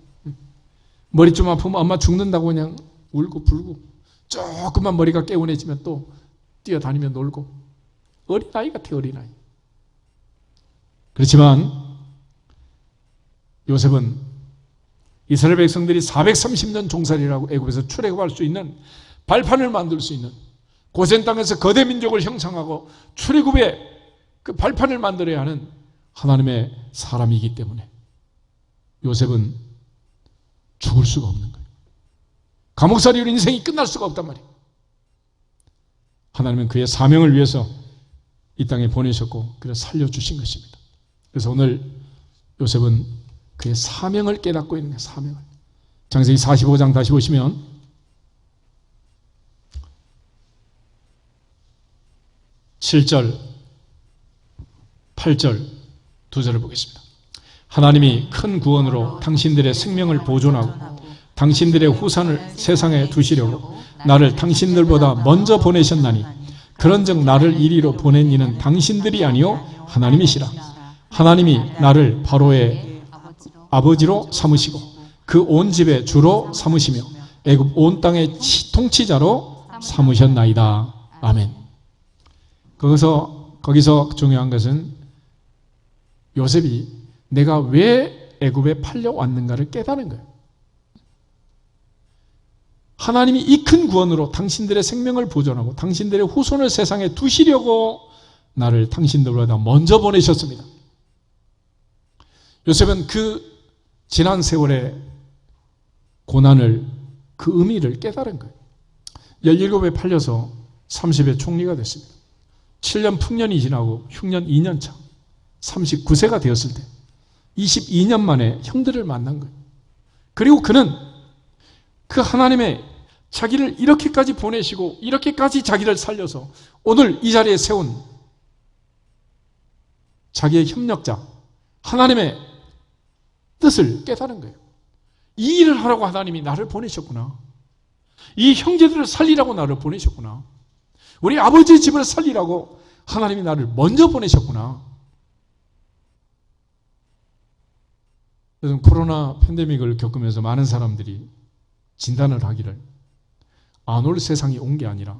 머리 좀 아프면 엄마 죽는다고 그냥 울고 불고 조금만 머리가 개운해지면 또 뛰어다니며 놀고 어린아이 같아 어린아이. 그렇지만 요셉은 이스라엘 백성들이 430년 종살이라고 애굽에서 출애굽할 수 있는 발판을 만들 수 있는 고센 땅에서 거대 민족을 형성하고 출애굽의 그 발판을 만들어야 하는 하나님의 사람이기 때문에 요셉은 죽을 수가 없는 거예요. 감옥살이로 인생이 끝날 수가 없단 말이에요. 하나님은 그의 사명을 위해서 이 땅에 보내셨고 그래서 살려주신 것입니다. 그래서 오늘 요셉은 그의 사명을 깨닫고 있는 거예요. 사명을. 창세기 45장 다시 보시면 7절, 8절 두 절을 보겠습니다. 하나님이 큰 구원으로 당신들의 생명을 보존하고 당신들의 후산을 세상에 두시려고 나를 당신들보다 먼저 보내셨나니 그런즉 나를 이리로 보낸 이는 당신들이 아니요 하나님이시라. 하나님이 나를 바로의 아버지로 삼으시고 그 온 집의 주로 삼으시며 애굽 온 땅의 통치자로 삼으셨나이다. 아멘. 거기서 거기서 중요한 것은 요셉이 내가 왜 애굽에 팔려왔는가를 깨달은 거예요. 하나님이 이 큰 구원으로 당신들의 생명을 보존하고 당신들의 후손을 세상에 두시려고 나를 당신들보다 먼저 보내셨습니다. 요셉은 그 지난 세월의 고난을, 그 의미를 깨달은 거예요. 17에 팔려서 30에 총리가 됐습니다. 7년 풍년이 지나고 흉년 2년 차 39세가 되었을 때 22년 만에 형들을 만난 거예요. 그리고 그는 그 하나님의 자기를 이렇게까지 보내시고 이렇게까지 자기를 살려서 오늘 이 자리에 세운 자기의 협력자 하나님의 뜻을 깨달은 거예요. 이 일을 하라고 하나님이 나를 보내셨구나. 이 형제들을 살리라고 나를 보내셨구나. 우리 아버지의 집을 살리라고 하나님이 나를 먼저 보내셨구나. 요즘 코로나 팬데믹을 겪으면서 많은 사람들이 진단을 하기를 안 올 세상이 온 게 아니라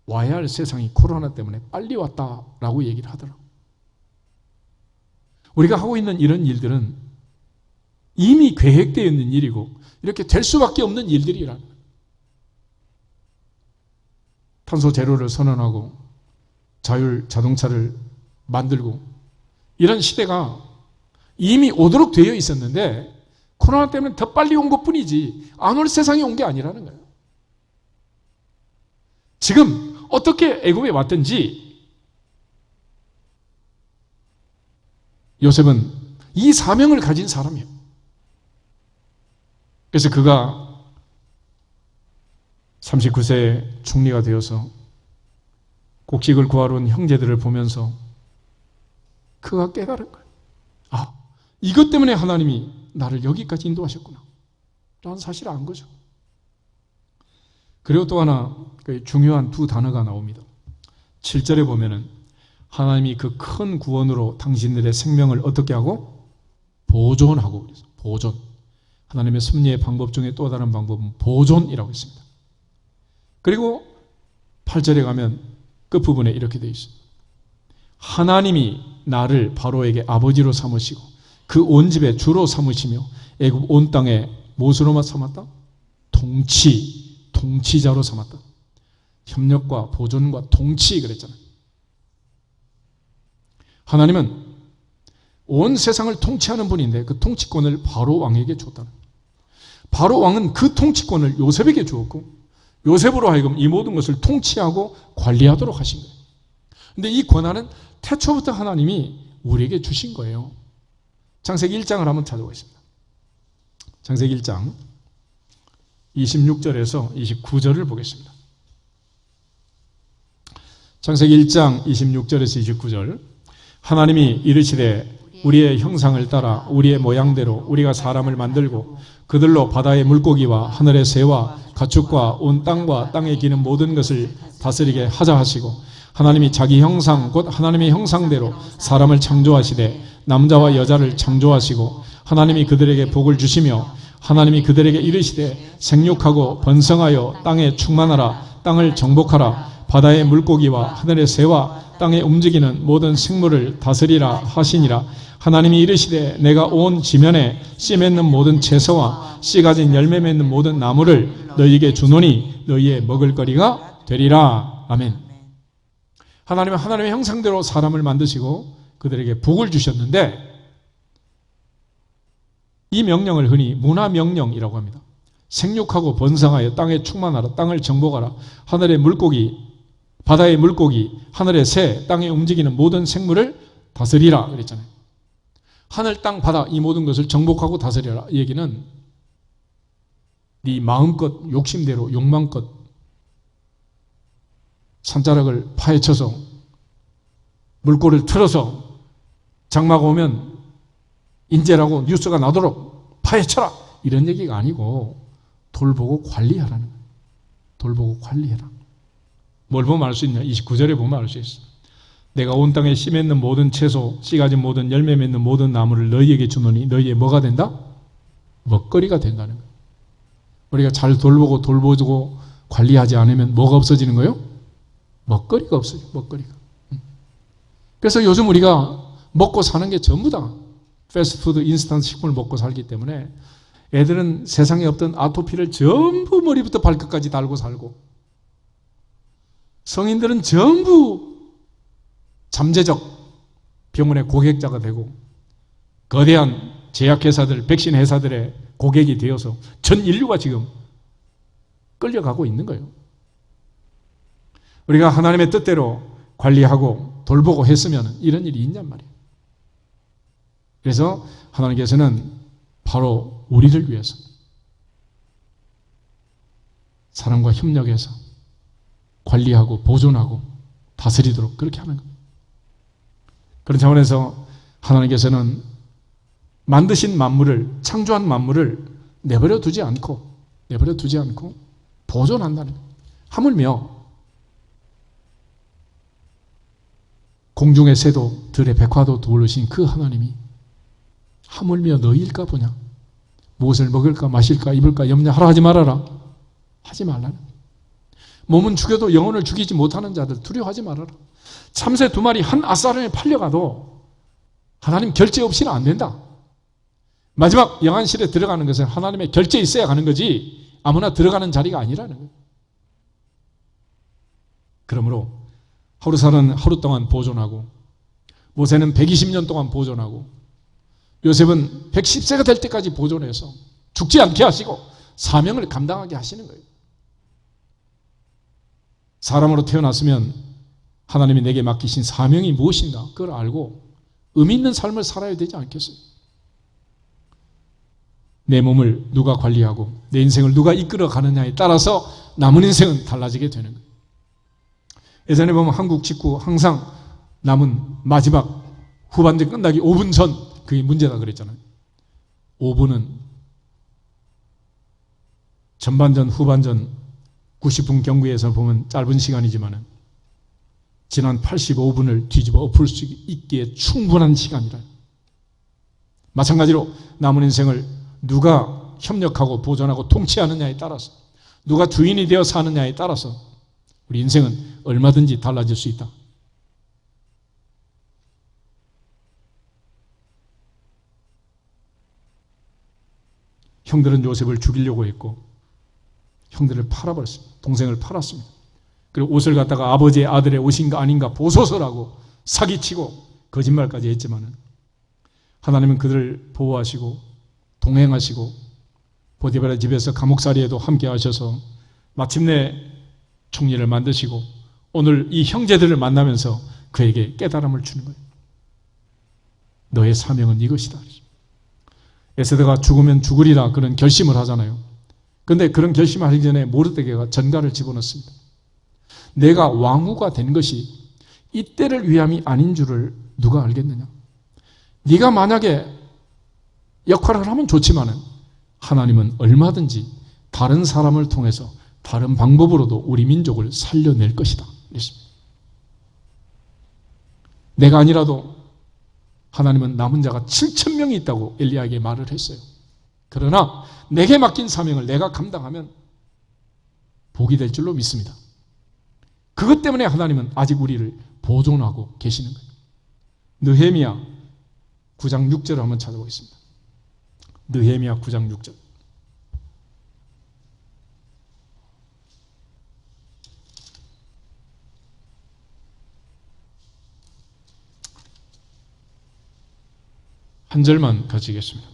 와야 할 세상이 코로나 때문에 빨리 왔다라고 얘기를 하더라고요. 우리가 하고 있는 이런 일들은 이미 계획되어 있는 일이고 이렇게 될 수밖에 없는 일들이라는 거예요. 탄소 제로를 선언하고 자율 자동차를 만들고 이런 시대가 이미 오도록 되어 있었는데 코로나 때문에 더 빨리 온 것뿐이지 안 올 세상이 온 게 아니라는 거예요. 지금 어떻게 애굽에 왔든지 요셉은 이 사명을 가진 사람이에요. 그래서 그가 39세에 총리가 되어서 곡식을 구하러 온 형제들을 보면서 그가 깨달은 거예요. 아, 이것 때문에 하나님이 나를 여기까지 인도하셨구나 라는 사실을 안 거죠. 그리고 또 하나 중요한 두 단어가 나옵니다. 7절에 보면은 하나님이 그 큰 구원으로 당신들의 생명을 어떻게 하고? 보존하고. 그래서 보존. 하나님의 섭리의 방법 중에 또 다른 방법은 보존이라고 있습니다. 그리고 8절에 가면 끝부분에 이렇게 되어 있습니다. 하나님이 나를 바로에게 아버지로 삼으시고 그 온 집의 주로 삼으시며 애굽 온 땅에 무엇으로만 삼았다? 통치자로 삼았다. 협력과 보존과 통치 그랬잖아요. 하나님은 온 세상을 통치하는 분인데 그 통치권을 바로 왕에게 줬다. 바로 왕은 그 통치권을 요셉에게 주었고 요셉으로 하여금 이 모든 것을 통치하고 관리하도록 하신 거예요. 그런데 이 권한은 태초부터 하나님이 우리에게 주신 거예요. 창세기 1장을 한번 찾아보겠습니다. 창세기 1장 26절에서 29절을 보겠습니다. 창세기 1장 26절에서 29절 하나님이 이르시되 우리의 형상을 따라 우리의 모양대로 우리가 사람을 만들고 그들로 바다의 물고기와 하늘의 새와 가축과 온 땅과 땅에 기는 모든 것을 다스리게 하자 하시고 하나님이 자기 형상 곧 하나님의 형상대로 사람을 창조하시되 남자와 여자를 창조하시고 하나님이 그들에게 복을 주시며 하나님이 그들에게 이르시되 생육하고 번성하여 땅에 충만하라 땅을 정복하라 바다의 물고기와 하늘의 새와 땅에 움직이는 모든 생물을 다스리라 하시니라. 하나님이 이르시되 내가 온 지면에 씨 맺는 모든 채소와 씨 가진 열매 맺는 모든 나무를 너희에게 주노니 너희의 먹을거리가 되리라. 아멘. 하나님은 하나님의 형상대로 사람을 만드시고 그들에게 복을 주셨는데 이 명령을 흔히 문화명령이라고 합니다. 생육하고 번성하여 땅에 충만하라 땅을 정복하라 하늘의 물고기 바다의 물고기 하늘의 새 땅에 움직이는 모든 생물을 다스리라 그랬잖아요. 하늘 땅 바다 이 모든 것을 정복하고 다스려라. 이 얘기는 네 마음껏 욕심대로 욕망껏 산자락을 파헤쳐서 물꼬를 틀어서 장마가 오면 인재라고 뉴스가 나도록 파헤쳐라 이런 얘기가 아니고 돌보고 관리하라는 거예요. 돌보고 관리해라. 뭘 보면 알 수 있냐? 29절에 보면 알 수 있어. 내가 온 땅에 씨 맺는 모든 채소, 씨 가진 모든 열매 맺는 모든 나무를 너희에게 주노니 너희의 뭐가 된다? 먹거리가 된다는 거예요. 우리가 잘 돌보고 돌보고 관리하지 않으면 뭐가 없어지는 거예요? 먹거리가 없어져요. 먹거리가. 그래서 요즘 우리가 먹고 사는 게 전부 다 패스트푸드, 인스턴트 식품을 먹고 살기 때문에 애들은 세상에 없던 아토피를 전부 머리부터 발끝까지 달고 살고, 성인들은 전부 잠재적 병원의 고객자가 되고, 거대한 제약회사들, 백신 회사들의 고객이 되어서 전 인류가 지금 끌려가고 있는 거예요. 우리가 하나님의 뜻대로 관리하고 돌보고 했으면 이런 일이 있냔 말이에요. 그래서 하나님께서는 바로 우리를 위해서 사람과 협력해서 관리하고 보존하고 다스리도록 그렇게 하는 겁니다. 그런 차원에서 하나님께서는 만드신 만물을, 창조한 만물을 내버려 두지 않고 보존한다는 거예요. 하물며 공중의 새도 들의 백화도 두르신 그 하나님이 하물며 너희일까 보냐? 무엇을 먹을까 마실까 입을까 염려하라 하지 말아라. 하지 말라는. 몸은 죽여도 영혼을 죽이지 못하는 자들 두려워하지 말아라. 참새 2마리 한 아사람에 팔려가도 하나님 결제 없이는 안 된다. 마지막 영안실에 들어가는 것은 하나님의 결제 있어야 가는 거지 아무나 들어가는 자리가 아니라는 거예요. 그러므로 하루살은 하루 동안 보존하고, 모세는 120년 동안 보존하고, 요셉은 110세가 될 때까지 보존해서 죽지 않게 하시고 사명을 감당하게 하시는 거예요. 사람으로 태어났으면 하나님이 내게 맡기신 사명이 무엇인가 그걸 알고 의미 있는 삶을 살아야 되지 않겠어요? 내 몸을 누가 관리하고 내 인생을 누가 이끌어 가느냐에 따라서 남은 인생은 달라지게 되는 거예요. 예전에 보면 한국 직구 항상 남은 마지막 후반전 끝나기 5분 전 그게 문제다 그랬잖아요. 5분은 전반전 후반전 90분 경기에서 보면 짧은 시간이지만 지난 85분을 뒤집어 엎을 수 있기에 충분한 시간이라. 마찬가지로 남은 인생을 누가 협력하고 보존하고 통치하느냐에 따라서, 누가 주인이 되어 사느냐에 따라서 우리 인생은 얼마든지 달라질 수 있다. 형들은 요셉을 죽이려고 했고 형들을 팔아버렸습니다. 동생을 팔았습니다. 그리고 옷을 갖다가 아버지의 아들의 옷인가 아닌가 보소서라고 사기치고 거짓말까지 했지만 하나님은 그들을 보호하시고 동행하시고 보디발의 집에서 감옥살이에도 함께 하셔서 마침내 총리를 만드시고 오늘 이 형제들을 만나면서 그에게 깨달음을 주는 거예요. 너의 사명은 이것이다. 에스더가 죽으면 죽으리라 그런 결심을 하잖아요. 그런데 그런 결심을 하기 전에 모르드게가 전갈을 집어넣습니다. 내가 왕후가 된 것이 이때를 위함이 아닌 줄을 누가 알겠느냐? 네가 만약에 역할을 하면 좋지만은 하나님은 얼마든지 다른 사람을 통해서 다른 방법으로도 우리 민족을 살려낼 것이다. 그랬습니다. 내가 아니라도 하나님은 남은 자가 7,000명이 있다고 엘리야에게 말을 했어요. 그러나 내게 맡긴 사명을 내가 감당하면 복이 될 줄로 믿습니다. 그것 때문에 하나님은 아직 우리를 보존하고 계시는 거예요. 느헤미야 9장 6절을 한번 찾아보겠습니다. 느헤미야 9장 6절. 한 절만 같이 읽겠습니다.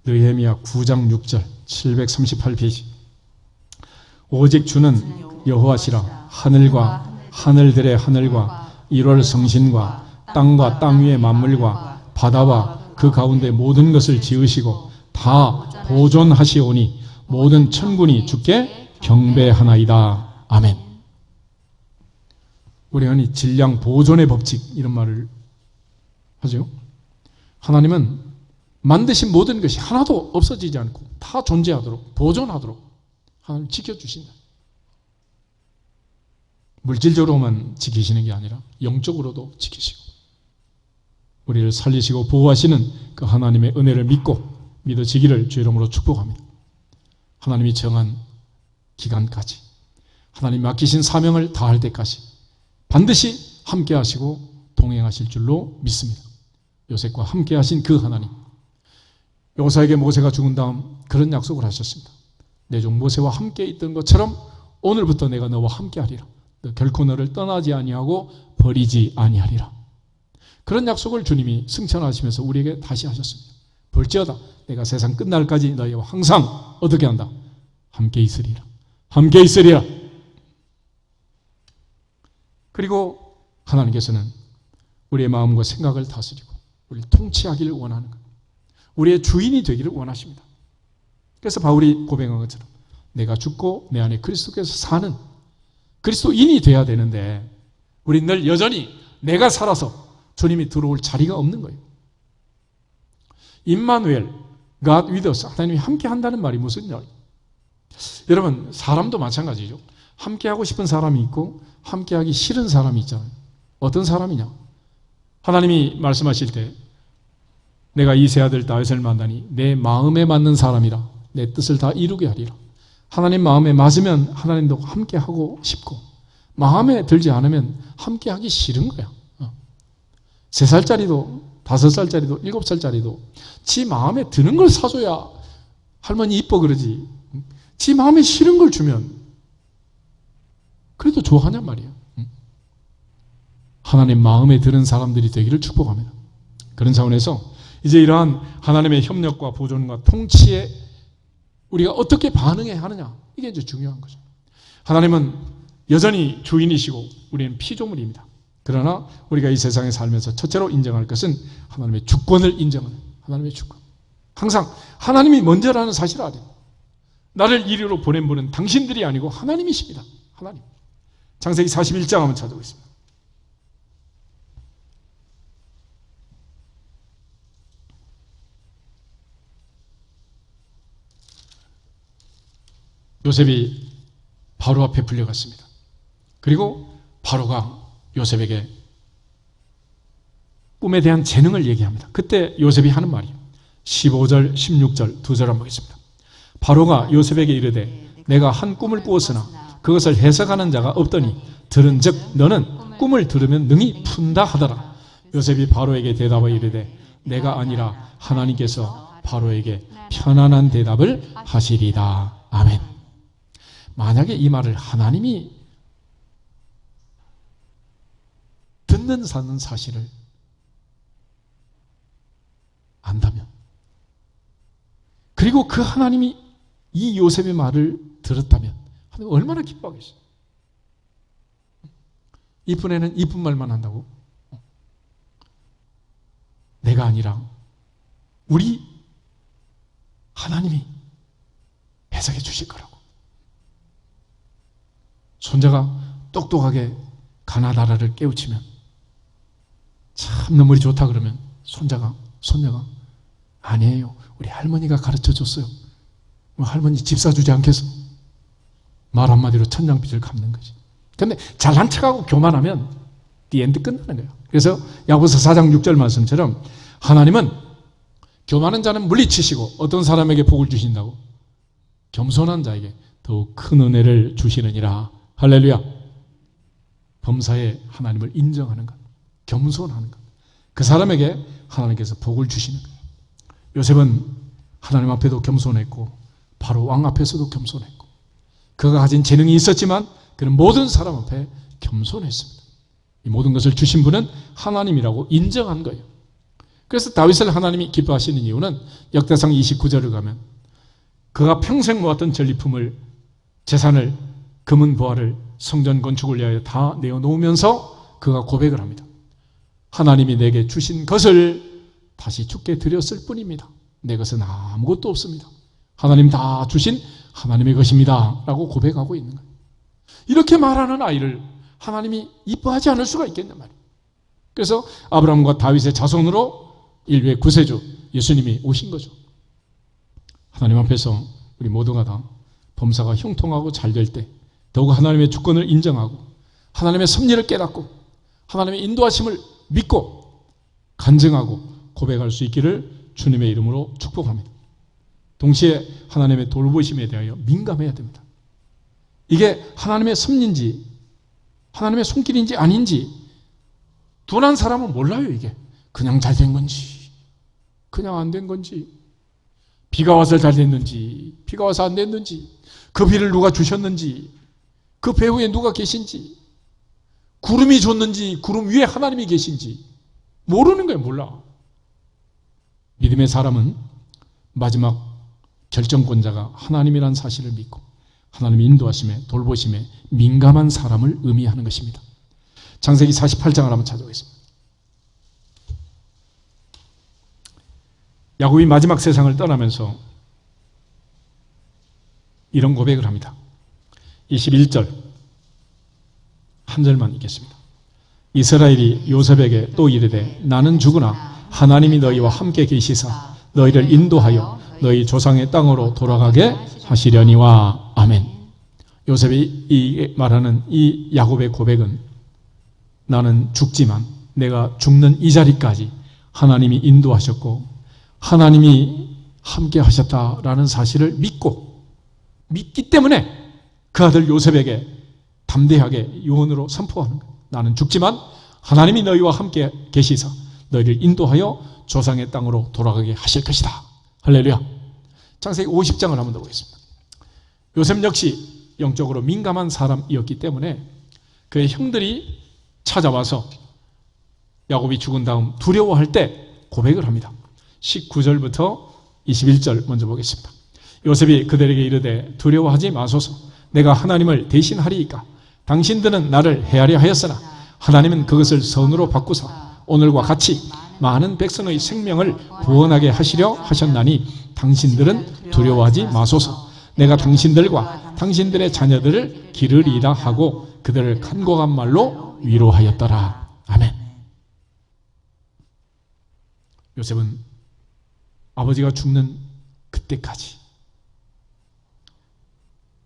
느헤미야 9장 6절 738페이지. 오직 주는 여호와시라. 하늘과 하늘들의 하늘과 1월 성신과 땅과 땅 위의 만물과 바다와 그 가운데 모든 것을 지으시고 다 보존하시오니 모든 천군이 주께 경배하나이다. 아멘. 우리 흔히 질량 보존의 법칙 이런 말을 하죠. 하나님은 만드신 모든 것이 하나도 없어지지 않고 다 존재하도록 보존하도록 하나님 지켜주신다. 물질적으로만 지키시는 게 아니라 영적으로도 지키시고 우리를 살리시고 보호하시는 그 하나님의 은혜를 믿고 믿어지기를 주 이름으로 축복합니다. 하나님이 정한 기간까지 하나님 맡기신 사명을 다할 때까지 반드시 함께 하시고 동행하실 줄로 믿습니다. 요셉과 함께 하신 그 하나님, 요사에게 모세가 죽은 다음 그런 약속을 하셨습니다. 내 종 모세와 함께 있던 것처럼 오늘부터 내가 너와 함께 하리라. 너 결코 너를 떠나지 아니하고 버리지 아니하리라. 그런 약속을 주님이 승천하시면서 우리에게 다시 하셨습니다. 볼지어다 내가 세상 끝날까지 너희와 항상 어떻게 한다? 함께 있으리라. 함께 있으리라. 그리고 하나님께서는 우리의 마음과 생각을 다스리고 우리를 통치하기를 원하는 것, 우리의 주인이 되기를 원하십니다. 그래서 바울이 고백한 것처럼 내가 죽고 내 안에 그리스도께서 사는 그리스도인이 돼야 되는데 우리는 늘 여전히 내가 살아서 주님이 들어올 자리가 없는 거예요. 임마누엘, God with us, 하나님이 함께 한다는 말이 무슨 말이에요? 여러분, 사람도 마찬가지죠. 함께 하고 싶은 사람이 있고 함께 하기 싫은 사람이 있잖아요. 어떤 사람이냐? 하나님이 말씀하실 때 내가 이 세 아들 다윗을 만나니 내 마음에 맞는 사람이라 내 뜻을 다 이루게 하리라. 하나님 마음에 맞으면 하나님도 함께 하고 싶고 마음에 들지 않으면 함께 하기 싫은 거야. 3살짜리도 5살짜리도 7살짜리도 지 마음에 드는 걸 사줘야 할머니 이뻐 그러지. 지 마음에 싫은 걸 주면 그래도 좋아하냔 말이에요. 하나님 마음에 드는 사람들이 되기를 축복합니다. 그런 차원에서 이제 이러한 하나님의 협력과 보존과 통치에 우리가 어떻게 반응해야 하느냐, 이게 이제 중요한 거죠. 하나님은 여전히 주인이시고 우리는 피조물입니다. 그러나 우리가 이 세상에 살면서 첫째로 인정할 것은 하나님의 주권을 인정하는 하나님의 주권. 항상 하나님이 먼저라는 사실을 알아요. 나를 이리로 보낸 분은 당신들이 아니고 하나님이십니다. 하나님. 창세기 41장 한번 찾아보겠습니다. 요셉이 바로 앞에 불려갔습니다. 그리고 바로가 요셉에게 꿈에 대한 재능을 얘기합니다. 그때 요셉이 하는 말이에요. 15절, 16절 두 절 한번 보겠습니다. 바로가 요셉에게 이르되 내가 한 꿈을 꾸었으나 그것을 해석하는 자가 없더니 들은즉 너는 꿈을 들으면 능히 푼다 하더라. 요셉이 바로에게 대답하여 이르되 내가 아니라 하나님께서 바로에게 편안한 대답을 하시리다. 아멘. 만약에 이 말을 하나님이 듣는 사는 사실을 안다면, 그리고 그 하나님이 이 요셉의 말을 들었다면 하나님 얼마나 기뻐하겠어요. 이쁜 애는 이쁜 말만 한다고? 내가 아니라 우리 하나님이 해석해 주실 거라고. 손자가 똑똑하게 가나다라를 깨우치면 참 너무 좋다 그러면 손자가 아니에요. 우리 할머니가 가르쳐 줬어요. 할머니 집 사주지 않겠어? 말 한마디로 천냥빚을 갚는 거지. 근데 잘난 척하고 교만하면 디엔드 끝나는 거예요. 그래서 야고보서 4장 6절 말씀처럼 하나님은 교만한 자는 물리치시고 어떤 사람에게 복을 주신다고? 겸손한 자에게 더욱 큰 은혜를 주시느니라. 할렐루야. 범사에 하나님을 인정하는 것, 겸손하는 것, 그 사람에게 하나님께서 복을 주시는 거예요. 요셉은 하나님 앞에도 겸손했고 바로 왕 앞에서도 겸손했고 그가 가진 재능이 있었지만 그는 모든 사람 앞에 겸손했습니다. 이 모든 것을 주신 분은 하나님이라고 인정한 거예요. 그래서 다윗을 하나님이 기뻐하시는 이유는 역대상 29절을 가면 그가 평생 모았던 전리품을, 재산을, 금은 보화를 성전 건축을 위하여 다 내어놓으면서 그가 고백을 합니다. 하나님이 내게 주신 것을 다시 주께 드렸을 뿐입니다. 내 것은 아무것도 없습니다. 하나님 다 주신 하나님의 것입니다 라고 고백하고 있는 거예요. 이렇게 말하는 아이를 하나님이 이뻐하지 않을 수가 있겠냐 말이에요. 그래서 아브라함과 다윗의 자손으로 인류의 구세주 예수님이 오신 거죠. 하나님 앞에서 우리 모두가 다 범사가 형통하고 잘 될 때 더욱 하나님의 주권을 인정하고 하나님의 섭리를 깨닫고 하나님의 인도하심을 믿고 간증하고 고백할 수 있기를 주님의 이름으로 축복합니다. 동시에 하나님의 돌보심에 대하여 민감해야 됩니다. 이게 하나님의 섭리인지 하나님의 손길인지 아닌지 둔한 사람은 몰라요. 이게 그냥 잘 된 건지 그냥 안 된 건지, 비가 와서 잘 됐는지 비가 와서 안 됐는지, 그 비를 누가 주셨는지, 그 배후에 누가 계신지, 구름이 줬는지 구름 위에 하나님이 계신지 모르는 거예요. 몰라. 믿음의 사람은 마지막 결정권자가 하나님이라는 사실을 믿고 하나님의 인도하심에 돌보심에 민감한 사람을 의미하는 것입니다. 창세기 48장을 한번 찾아보겠습니다. 야곱이 마지막 세상을 떠나면서 이런 고백을 합니다. 21절 한 절만 읽겠습니다. 이스라엘이 요셉에게 또 이르되 나는 죽으나 하나님이 너희와 함께 계시사 너희를 인도하여 너희 조상의 땅으로 돌아가게 하시려니와. 아멘. 요셉이 말하는 이 야곱의 고백은 나는 죽지만 내가 죽는 이 자리까지 하나님이 인도하셨고 하나님이 함께 하셨다라는 사실을 믿기 때문에 그 아들 요셉에게 담대하게 유언으로 선포하는 거예요. 나는 죽지만 하나님이 너희와 함께 계시사 너희를 인도하여 조상의 땅으로 돌아가게 하실 것이다. 할렐루야. 창세기 50장을 한번 더 보겠습니다. 요셉 역시 영적으로 민감한 사람이었기 때문에 그의 형들이 찾아와서 야곱이 죽은 다음 두려워할 때 고백을 합니다. 19절부터 21절 먼저 보겠습니다. 요셉이 그들에게 이르되 두려워하지 마소서. 내가 하나님을 대신하리이까. 당신들은 나를 해하려 하였으나 하나님은 그것을 선으로 바꾸사 오늘과 같이 많은 백성의 생명을 구원하게 하시려 하셨나니 당신들은 두려워하지 마소서. 내가 당신들과 당신들의 자녀들을 기르리라 하고 그들을 간곡한 말로 위로하였더라. 아멘. 요셉은 아버지가 죽는 그때까지,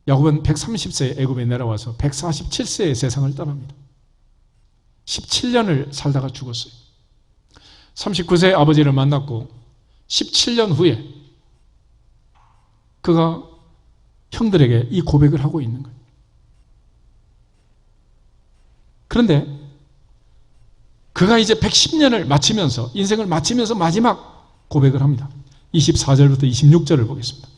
야곱은 130세에 애굽에 내려와서 147세에 세상을 떠납니다. 17년을 살다가 죽었어요. 39세에 아버지를 만났고 17년 후에 그가 형들에게 이 고백을 하고 있는 거예요. 그런데 그가 이제 110년을 마치면서, 인생을 마치면서 마지막 고백을 합니다. 24절부터 26절을 보겠습니다.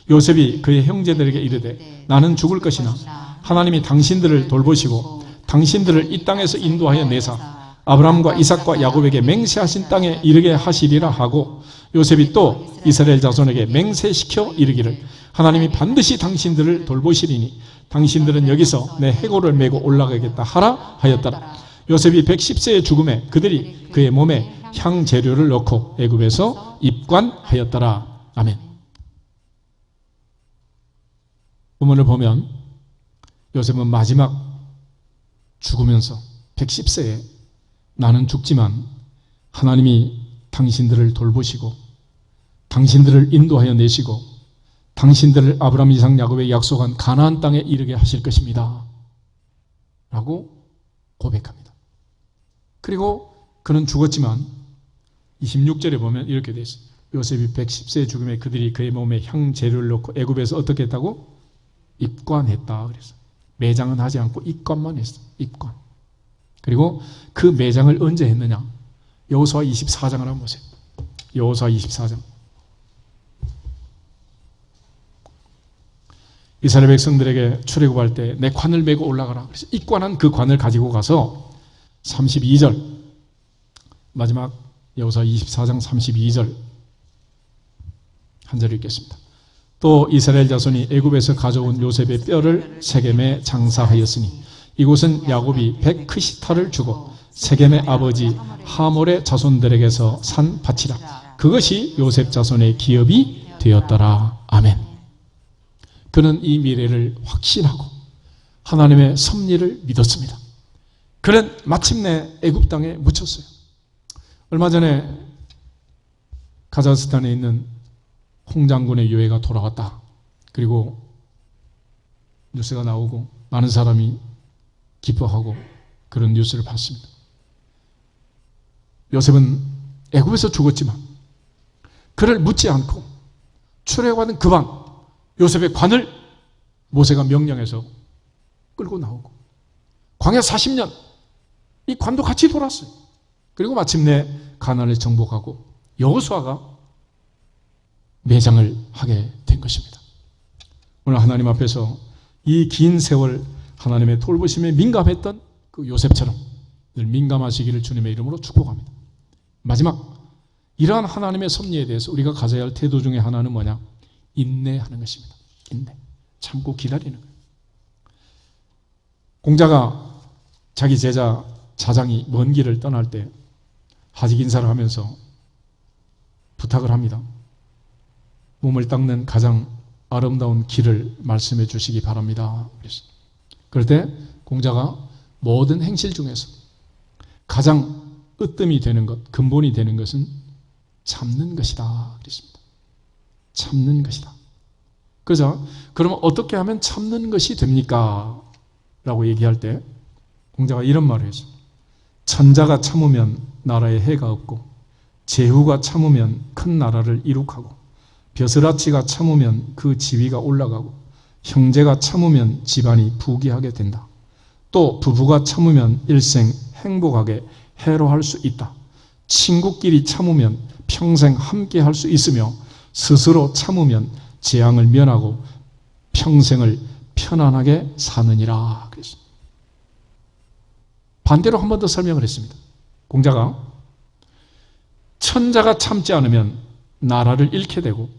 요셉이 그의 형제들에게 이르되 나는 죽을 것이나 하나님이 당신들을 돌보시고 당신들을 이 땅에서 인도하여 내사 아브라함과 이삭과 야곱에게 맹세하신 땅에 이르게 하시리라 하고, 요셉이 또 이스라엘 자손에게 맹세시켜 이르기를 하나님이 반드시 당신들을 돌보시리니 당신들은 여기서 내 해골을 메고 올라가겠다 하라 하였더라. 요셉이 110세의 죽음에 그들이 그의 몸에 향재료를 넣고 애굽에서 입관하였더라. 아멘. 본문을 보면 요셉은 마지막 죽으면서 110세에 나는 죽지만 하나님이 당신들을 돌보시고 당신들을 인도하여 내시고 당신들을 아브라함, 이삭, 야곱에 약속한 가나안 땅에 이르게 하실 것입니다 라고 고백합니다. 그리고 그는 죽었지만 26절에 보면 이렇게 되어 있어요. 요셉이 110세의 죽음에 그들이 그의 몸에 향재료를 넣고 애굽에서 어떻게 했다고? 입관했다 그랬어요. 매장은 하지 않고 입관만 했어요. 입관. 그리고 그 매장을 언제 했느냐? 여호수아 24장을 한번 보세요. 여호수아 24장. 이스라엘 백성들에게 출애굽할 때 내 관을 메고 올라가라. 그래서 입관한 그 관을 가지고 가서 32절, 마지막 여호수아 24장 32절 한 절 읽겠습니다. 또 이스라엘 자손이 애굽에서 가져온 요셉의 뼈를 세겜에 장사하였으니 이곳은 야곱이 백크시타를 주고 세겜의 아버지 하몰의 자손들에게서 산 밭이라. 그것이 요셉 자손의 기업이 되었더라. 아멘. 그는 이 미래를 확신하고 하나님의 섭리를 믿었습니다. 그는 마침내 애굽 땅에 묻혔어요. 얼마 전에 카자흐스탄에 있는 홍 장군의 요회가 돌아왔다. 그리고 뉴스가 나오고 많은 사람이 기뻐하고 그런 뉴스를 봤습니다. 요셉은 애굽에서 죽었지만 그를 묻지 않고 출애굽하는 그 밤 요셉의 관을 모세가 명령해서 끌고 나오고 광야 40년 이 관도 같이 돌았어요. 그리고 마침내 가나안을 정복하고 여호수아가 매장을 하게 된 것입니다. 오늘 하나님 앞에서 이 긴 세월 하나님의 돌보심에 민감했던 그 요셉처럼 늘 민감하시기를 주님의 이름으로 축복합니다. 마지막, 이러한 하나님의 섭리에 대해서 우리가 가져야 할 태도 중에 하나는 뭐냐? 인내하는 것입니다. 인내. 참고 기다리는 거예요. 공자가 자기 제자 자장이 먼 길을 떠날 때 하직 인사를 하면서 부탁을 합니다. 몸을 닦는 가장 아름다운 길을 말씀해 주시기 바랍니다. 그럴 때 공자가 모든 행실 중에서 가장 으뜸이 되는 것, 근본이 되는 것은 참는 것이다. 그랬습니다. 참는 것이다. 그래서 그러면 어떻게 하면 참는 것이 됩니까? 라고 얘기할 때 공자가 이런 말을 했어요. 천자가 참으면 나라에 해가 없고, 제후가 참으면 큰 나라를 이룩하고, 벼슬아치가 참으면 그 지위가 올라가고, 형제가 참으면 집안이 부귀하게 된다. 또 부부가 참으면 일생 행복하게 해로할 수 있다. 친구끼리 참으면 평생 함께 할 수 있으며, 스스로 참으면 재앙을 면하고 평생을 편안하게 사느니라. 그랬습니다. 반대로 한 번 더 설명을 했습니다. 공자가 천자가 참지 않으면 나라를 잃게 되고,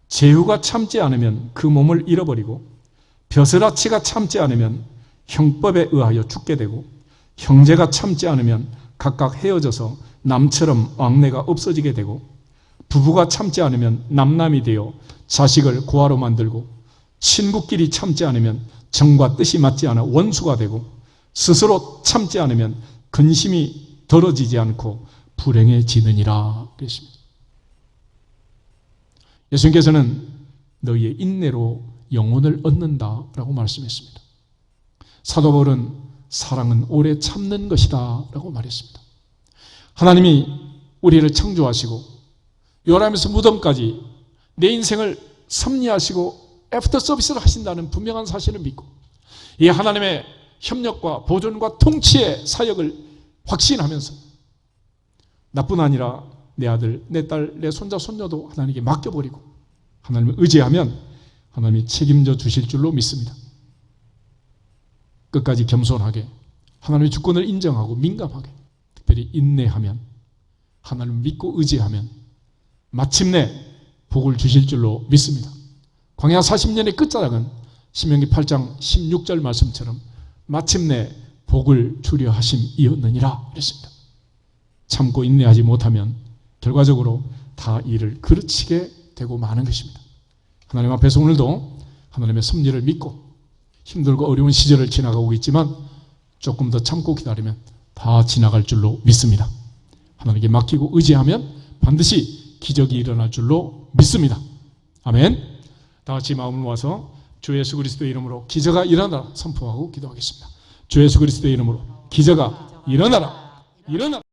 제후가 참지 않으면 그 몸을 잃어버리고, 벼슬아치가 참지 않으면 형법에 의하여 죽게 되고, 형제가 참지 않으면 각각 헤어져서 남처럼 왕래가 없어지게 되고, 부부가 참지 않으면 남남이 되어 자식을 고아로 만들고, 친구끼리 참지 않으면 정과 뜻이 맞지 않아 원수가 되고, 스스로 참지 않으면 근심이 덜어지지 않고 불행해지느니라. 그랬습니다. 예수님께서는 너희의 인내로 영혼을 얻는다라고 말씀했습니다. 사도 바울은 사랑은 오래 참는 것이다 라고 말했습니다. 하나님이 우리를 창조하시고 요람에서 무덤까지 내 인생을 섭리하시고 애프터 서비스를 하신다는 분명한 사실을 믿고, 이 하나님의 협력과 보존과 통치의 사역을 확신하면서 나뿐 아니라 내 아들, 내 딸, 내 손자, 손녀도 하나님께 맡겨버리고 하나님을 의지하면 하나님이 책임져 주실 줄로 믿습니다. 끝까지 겸손하게 하나님의 주권을 인정하고 민감하게 특별히 인내하면, 하나님을 믿고 의지하면 마침내 복을 주실 줄로 믿습니다. 광야 40년의 끝자락은 신명기 8장 16절 말씀처럼 마침내 복을 주려 하심이었느니라 그랬습니다. 참고 인내하지 못하면 결과적으로 다 일을 그르치게 되고 마는 것입니다. 하나님 앞에서 오늘도 하나님의 섭리를 믿고 힘들고 어려운 시절을 지나가고 있지만 조금 더 참고 기다리면 다 지나갈 줄로 믿습니다. 하나님께 맡기고 의지하면 반드시 기적이 일어날 줄로 믿습니다. 아멘. 다 같이 마음을 모아서 주 예수 그리스도의 이름으로 기적아 일어나라 선포하고 기도하겠습니다. 주 예수 그리스도의 이름으로 기적아 일어나라. 일어나라.